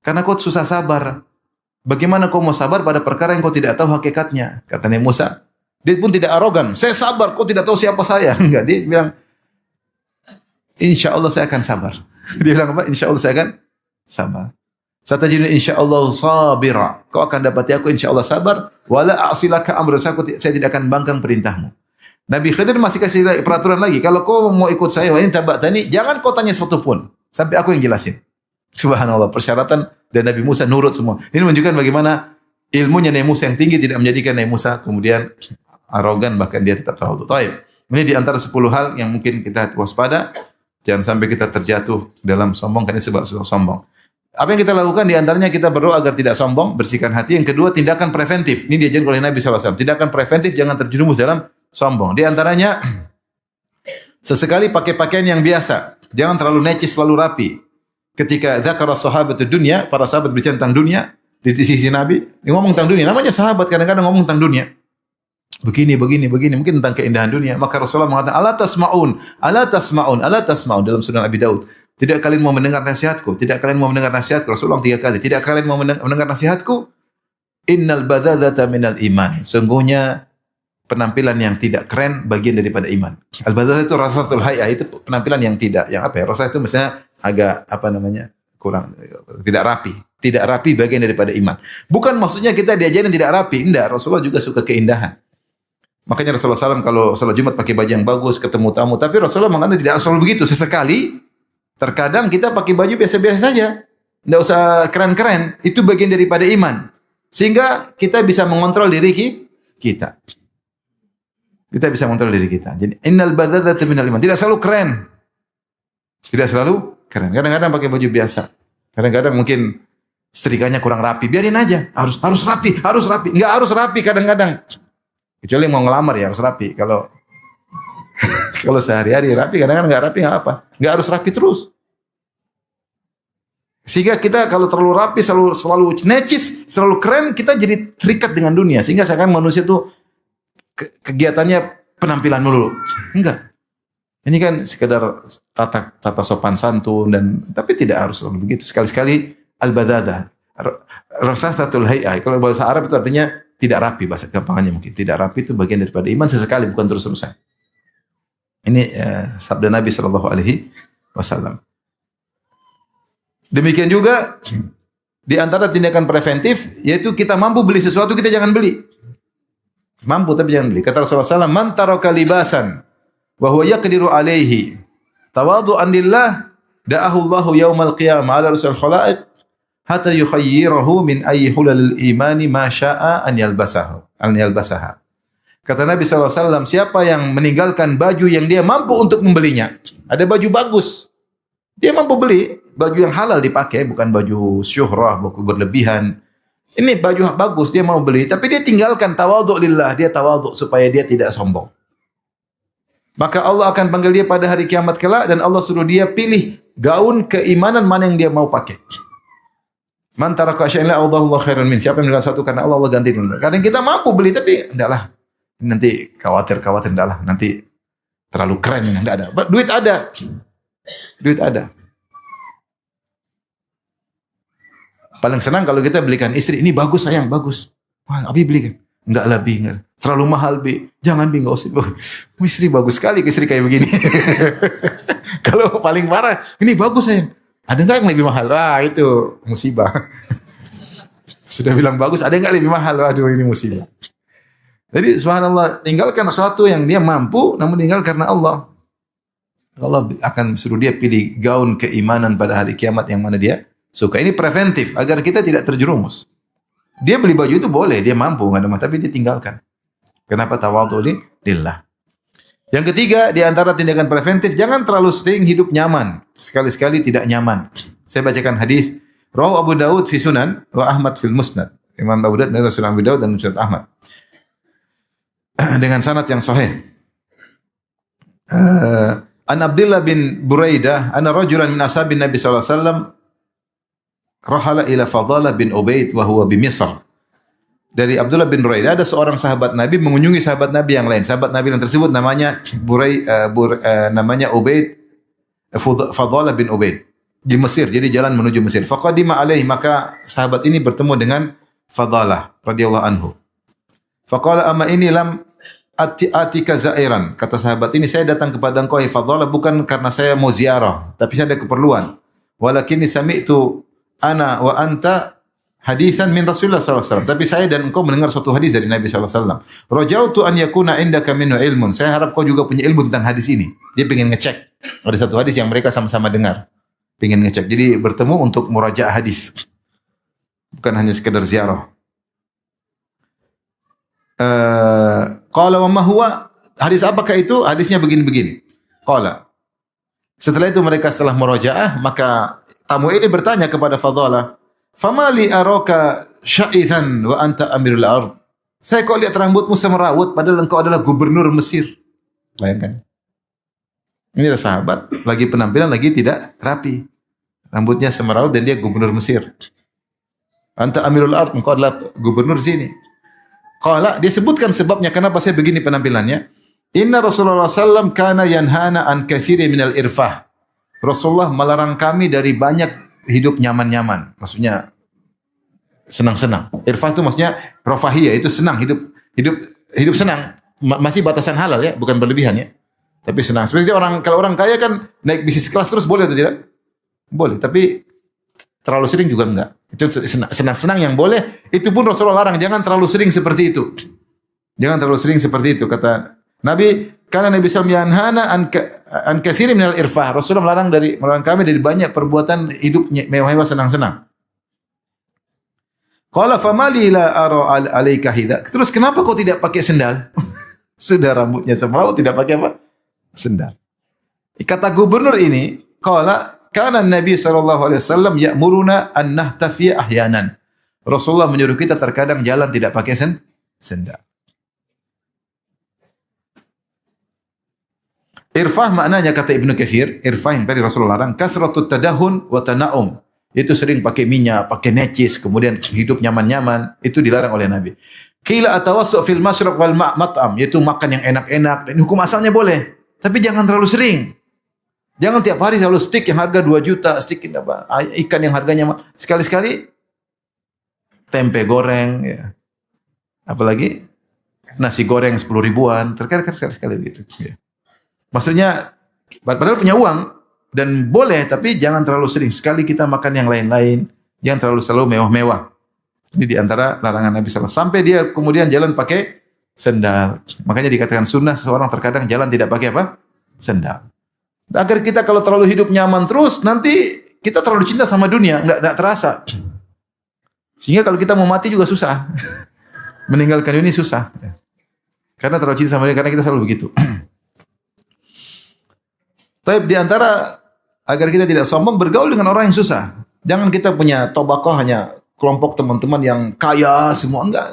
karena kau susah sabar. Bagaimana kau mau sabar pada perkara yang kau tidak tahu hakikatnya? Kata Nabi Musa. Dia pun tidak arogan. Saya sabar, kau tidak tahu siapa saya. Enggak, dia bilang, insya Allah saya akan sabar. Dia bilang apa? Insya Allah saya akan sabar. Satajiduni insya Allah sabira. Kau akan dapati aku insya Allah sabar. Wala a'silaka amra. Saya tidak akan bangkang perintahmu. Nabi Khidir masih kasih peraturan lagi. Kalau kau mau ikut saya, wa in tabatani, jangan kau tanya sesuatu pun sampai aku yang jelasin. Subhanallah, persyaratan dan Nabi Musa nurut semua. Ini menunjukkan bagaimana ilmunya Nabi Musa yang tinggi tidak menjadikan Nabi Musa kemudian arogan, bahkan dia tetap tawadhu. Baik. Ini di antara 10 hal yang mungkin kita waspada. Jangan sampai kita terjatuh dalam sombong, karena sebab sombong. Apa yang kita lakukan di antaranya kita berdoa agar tidak sombong, bersihkan hati. Yang kedua, tindakan preventif. Ini diajarkan oleh Nabi SAW. Tindakan preventif, jangan terjerumus dalam sombong. Di antaranya, sesekali pakai pakaian yang biasa. Jangan terlalu necis, terlalu rapi. Ketika dzakara sahabat dunia, para sahabat berbicara tentang dunia, di sisi Nabi, ngomong tentang dunia. Namanya sahabat kadang-kadang ngomong tentang dunia. Begini, mungkin tentang keindahan dunia. Maka Rasulullah mengatakan, ala tasma'un dalam sunan Abi Daud. Tidak kalian mau mendengar nasihatku? Rasulullah 3 kali. Tidak kalian mau mendengar nasihatku? Innal badadzata minal iman. Sungguhnya penampilan yang tidak keren bagian daripada iman. Al badzadzah itu rasatul hay'ah, itu penampilan yang tidak, yang apa ya? Rasa itu misalnya agak kurang, tidak rapi. Tidak rapi bagian daripada iman. Bukan maksudnya kita diajarin tidak rapi. Enggak, Rasulullah juga suka keindahan. Makanya Rasulullah SAW kalau salat Jumat pakai baju yang bagus, ketemu tamu. Tapi Rasulullah mengatakan tidak selalu begitu. Sesekali, terkadang kita pakai baju biasa-biasa saja. Tidak usah keren-keren. Itu bagian daripada iman. Sehingga kita bisa mengontrol diri kita. Kita bisa mengontrol diri kita. Jadi, innal badzadzata minal iman. Tidak selalu keren. Kadang-kadang pakai baju biasa. Kadang-kadang mungkin setrikanya kurang rapi, biarin aja. Harus rapi, harus rapi. Enggak harus rapi kadang-kadang. Kecuali mau ngelamar ya harus rapi. Kalau kalau sehari-hari rapi, kadang-kadang enggak rapi enggak apa. Enggak harus rapi terus. Sehingga kita kalau terlalu rapi, selalu necis, selalu keren, kita jadi terikat dengan dunia. Sehingga seakan manusia itu kegiatannya penampilan dulu. Enggak. Ini kan sekedar tata sopan santun tapi tidak harus selalu begitu. Sekali-sekali al-badada. Rasatul hay'ah. Kalau bahasa Arab itu artinya tidak rapi, bahasa gampangannya mungkin. Tidak rapi itu bagian daripada iman sesekali, bukan terus-terusan. Ini sabda Nabi sallallahu alaihi wasallam. Demikian juga di antara tindakan preventif yaitu kita mampu beli sesuatu, kita jangan beli. Mampu tapi jangan beli. Kata Rasulullah SAW, "Man taraka libasan wa huwa yaqdiru alaihi tawadhu'an lillah da'ahu Allahu yaumal qiyamah 'ala rasul khalaiq hatta yukhayyirahu min ayyi hulalil imani ma syaa an yalbasaha." Kata Nabi SAW, siapa yang meninggalkan baju yang dia mampu untuk membelinya. Ada baju bagus. Dia mampu beli baju yang halal dipakai, bukan baju syuhrah, baju berlebihan. Ini baju bagus dia mau beli, tapi dia tinggalkan tawadhu lillah, dia tawadhu supaya dia tidak sombong. Maka Allah akan panggil dia pada hari kiamat kelak dan Allah suruh dia pilih gaun keimanan mana yang dia mau pakai. Man taraka syai'an la Allahu khairan min. Siapa yang meninggalkan satu karena Allah ganti dengan. Kadang kita mampu beli tapi endaklah. Nanti khawatir endaklah. Nanti terlalu keren enggak ada. Duit ada. Duit ada. Paling senang kalau kita belikan istri, ini bagus sayang, bagus. Wah, Abi beli kan? Enggak lah, Bi. Terlalu mahal, Bi. Jangan, Bi, enggak usah. Oh, istri bagus sekali, istri kayak begini. Kalau paling parah, ini bagus sayang. Ada enggak yang lebih mahal? Wah, itu musibah. Sudah bilang bagus, ada enggak lebih mahal? Waduh, ini musibah. Jadi subhanallah, tinggalkan sesuatu yang dia mampu, namun tinggal karena Allah. Allah akan suruh dia pilih gaun keimanan pada hari kiamat yang mana dia suka. Ini preventif agar kita tidak terjerumus. Dia beli baju itu boleh, dia mampu enggak ada masalah, tapi dia tinggalkan. Kenapa? Tawadhu lillah. Yang ketiga di antara tindakan preventif, jangan terlalu sering hidup nyaman. Sekali-sekali tidak nyaman. Saya bacakan hadis rawahu Abu Daud fi Sunan wa Ahmad fil Musnad. Imam Abu Daud dan Sunan Abu Daud dan Musnad Ahmad. Dengan sanad yang sahih. An Abdullah bin Buraidah anna rajulan min ashabin Nabi sallallahu alaihi wasallam rahala ila Fadalah bin Ubaid wa huwa bi Misr. Dari Abdullah bin Buraidah ada seorang sahabat Nabi mengunjungi sahabat Nabi yang lain. Sahabat Nabi yang tersebut namanya namanya Ubaid Fadalah bin Ubaid di Mesir. Jadi jalan menuju Mesir. Faqadima alaihi, maka sahabat ini bertemu dengan Fadalah radhiyallahu anhu. Faqala amma ini lam atika zairan. Kata sahabat ini, saya datang kepada engkau ya Fadalah bukan karena saya mau ziarah, tapi saya ada keperluan. Walakinni sami'tu ana wa anta hadisan min Rasulullah sallallahu alaihi wasallam. Tapi saya dan engkau mendengar suatu hadis dari Nabi sallallahu alaihi wasallam. Rajautu an yakuna indaka minhu ilmun. Saya harap kau juga punya ilmu tentang hadis ini. Dia ingin ngecek. Ada satu hadis yang mereka sama-sama dengar. Ingin ngecek. Jadi bertemu untuk murajaah hadis. Bukan hanya sekedar ziarah. Qala wa ma huwa? Hadis apakah itu? Hadisnya begini-begini. Qala. Setelah itu mereka setelah murajaah, maka tamu ini bertanya kepada Fadalah, "Fama li araka sya'ithan wa anta amirul ard?" Saya kok lihat rambutmu semerawut padahal engkau adalah gubernur Mesir. Bayangkan. Ini adalah sahabat, lagi penampilan lagi tidak rapi. Rambutnya semerawut dan dia gubernur Mesir. Anta amirul ard, engkau adalah gubernur sini. Qala, dia sebutkan sebabnya kenapa saya begini penampilannya. Inna Rasulullah SAW kana yanhana an katsiri minal irfah. Rasulullah melarang kami dari banyak hidup nyaman-nyaman. Maksudnya senang-senang. Irfah itu maksudnya rafahiyah, itu senang, hidup senang. Masih batasan halal ya, bukan berlebihan ya. Tapi senang. Seperti kalau orang kaya kan naik bisnis kelas terus boleh atau tidak? Boleh, tapi terlalu sering juga enggak. Itu senang-senang yang boleh, itu pun Rasulullah larang, jangan terlalu sering seperti itu. Jangan terlalu sering seperti itu, kata Nabi, karena Nabi SAW yanhana an katsiri minal irfah. Rasulullah melarang kami dari banyak perbuatan hidup mewah-mewah senang-senang. Qala famali la ara alaika hidha. Terus kenapa kau tidak pakai sendal? Sudah rambutnya semerawut tidak pakai apa? Sendal. Kata gubernur ini, qala Kana Nabi sallallahu alaihi wasallam ya'muruna an nahtafiya ahyanan. Rasulullah menyuruh kita terkadang jalan tidak pakai sendal. Irfah maknanya kata Ibnu Katsir, irfah yang tadi Rasulullah larang, kasratut tadahun wa tana'um. Itu sering pakai minyak, pakai necis, kemudian hidup nyaman-nyaman, itu dilarang oleh Nabi. Qila atawassu' fil masyrab wal mat'am, yaitu makan yang enak-enak, dan hukum asalnya boleh, tapi jangan terlalu sering. Jangan tiap hari selalu steak yang harga 2 juta, steak apa, ikan yang harganya sekali-sekali tempe goreng ya. Apalagi nasi goreng 10 ribuan, terkadang sekali-sekali begitu ya. Maksudnya, padahal punya uang dan boleh, tapi jangan terlalu sering. Sekali kita makan yang lain-lain, jangan selalu mewah-mewah. Ini diantara larangan Nabi SAW. Sampai dia kemudian jalan pakai sendal. Makanya dikatakan sunnah seseorang terkadang jalan tidak pakai apa? Sendal. Agar kita kalau terlalu hidup nyaman terus, nanti kita terlalu cinta sama dunia, nggak terasa. Sehingga kalau kita mau mati juga susah. Meninggalkan dunia susah. Karena terlalu cinta sama dunia, karena kita selalu begitu. Tapi di antara agar kita tidak sombong, bergaul dengan orang yang susah. Jangan kita punya tobakoh hanya kelompok teman-teman yang kaya semua. Enggak,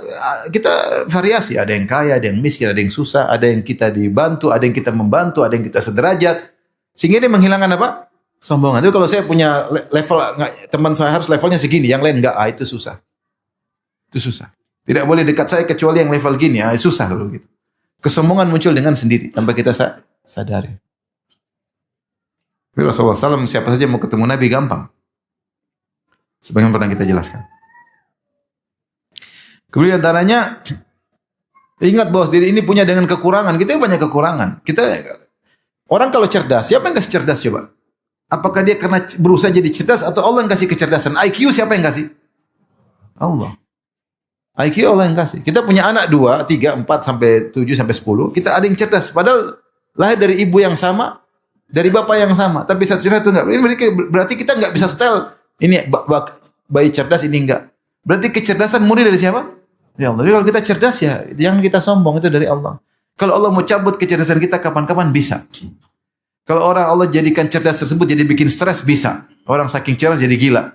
kita variasi. Ada yang kaya, ada yang miskin, ada yang susah, ada yang kita dibantu, ada yang kita membantu, ada yang kita sederajat. Sehingga ini menghilangkan apa? Sombongan. Itu kalau saya punya level, teman saya harus levelnya segini, yang lain enggak, itu susah. Itu susah. Tidak boleh dekat saya kecuali yang level gini, susah kalau gitu. Kesombongan muncul dengan sendiri, tanpa kita sadari. Rasulullah SAW siapa saja mau ketemu Nabi gampang. Sebagaimana pernah kita jelaskan. Kemudian antaranya, ingat bahwa diri ini punya dengan kekurangan. Kita banyak kekurangan. Orang kalau cerdas, siapa yang kasih cerdas coba? Apakah dia karena berusaha jadi cerdas atau Allah yang kasih kecerdasan? IQ siapa yang kasih? Allah. IQ Allah yang kasih. Kita punya anak 2, 3, 4 sampai 7 sampai 10. Kita ada yang cerdas. Padahal lahir dari ibu yang sama, dari bapak yang sama, tapi satu cerdas itu enggak. Ini berarti kita enggak bisa setel. Ini bayi cerdas, ini enggak. Berarti kecerdasan murni dari siapa? Dari Allah. Jadi kalau kita cerdas ya, jangan kita sombong, itu dari Allah. Kalau Allah mau cabut kecerdasan kita kapan-kapan bisa. Kalau orang Allah jadikan cerdas tersebut jadi bikin stres bisa. Orang saking cerdas jadi gila.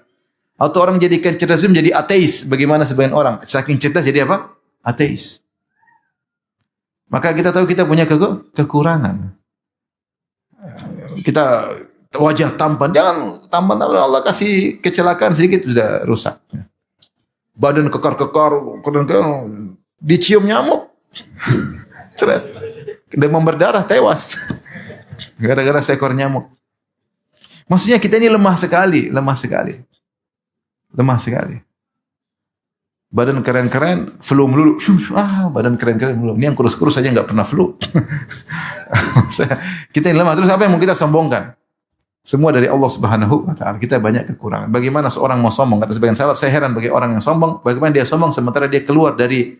Atau orang jadikan cerdas itu menjadi ateis. Bagaimana sebagian orang saking cerdas jadi apa? Ateis. Maka kita tahu kita punya kekurangan. Kita wajah tampan, jangan tampan, Allah kasih kecelakaan sedikit sudah rusak. Badan kekar-kekar, dicium nyamuk, ceret, demam berdarah, tewas, gara-gara seekor nyamuk. Maksudnya kita ini lemah sekali. Badan keren-keren, flu melulu. Badan keren-keren melulu. Ini yang kurus-kurus saja nggak pernah flu. Kita yang lemah. Terus apa yang mau kita sombongkan? Semua dari Allah Subhanahu wa Ta'ala. Kita banyak kekurangan. Bagaimana seorang mau sombong? Kata sebagian salaf, saya heran bagi orang yang sombong. Bagaimana dia sombong sementara dia keluar dari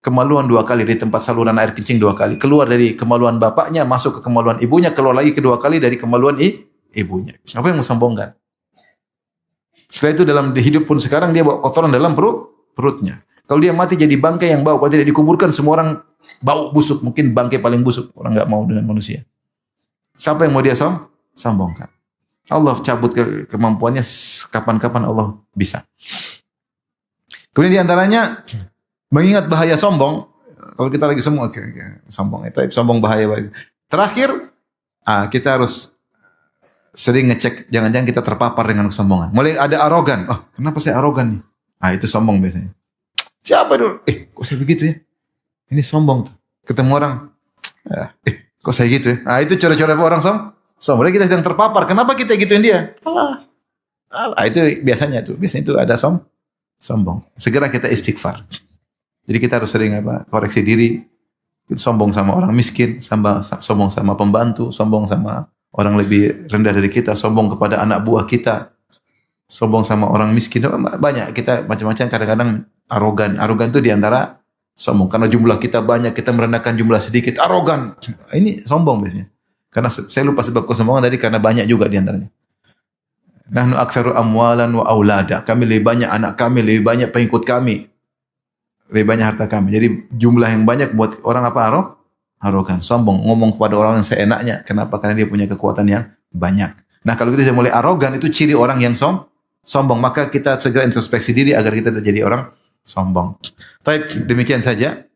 kemaluan 2 kali, dari tempat saluran air kencing 2 kali. Keluar dari kemaluan bapaknya, masuk ke kemaluan ibunya, keluar lagi kedua kali dari kemaluan ibunya. Apa yang mau sombongkan? Setelah itu dalam hidup pun sekarang dia bawa kotoran dalam perutnya. Kalau dia mati jadi bangkai yang bau. Kalau tidak dikuburkan semua orang bau busuk. Mungkin bangkai paling busuk. Orang nggak mau dengan manusia. Siapa yang mau dia sombongkan? Allah cabut kemampuannya kapan-kapan Allah bisa. Kemudian diantaranya mengingat bahaya sombong. Kalau kita lagi sombong, sombong. Tapi sombong bahaya. Terakhir, kita harus sering ngecek. Jangan-jangan kita terpapar dengan kesombongan. Mulai ada arogan. Kenapa saya arogan nih? Itu sombong biasanya. Siapa dulu? Kok saya begitu ya? Ini sombong tuh. Ketemu orang. Kok saya gitu ya? Itu cara-cara orang sombong. Kita sedang terpapar. Kenapa kita gituin dia? Itu biasanya tuh. Biasanya itu ada sombong. Segera kita istighfar. Jadi kita harus sering koreksi diri. Kita sombong sama orang miskin. Sombong sama pembantu. Sombong sama orang lebih rendah dari kita. Sombong kepada anak buah kita. Sombong sama orang miskin, banyak kita macam-macam. Kadang-kadang arogan itu diantara sombong karena jumlah kita banyak, kita merendahkan jumlah sedikit, arogan. Ini sombong biasanya. Karena saya lupa sebab kesombongan tadi karena banyak juga diantaranya. Nahnu aktsaru amwalan wa aulada. Kami lebih banyak anak kami, lebih banyak pengikut kami, lebih banyak harta kami. Jadi jumlah yang banyak buat orang arogan, sombong, ngomong kepada orang yang seenaknya. Kenapa? Karena dia punya kekuatan yang banyak. Nah, kalau kita sudah mulai arogan, itu ciri orang yang sombong. Maka kita segera introspeksi diri agar kita tidak jadi orang sombong. Baik, demikian saja.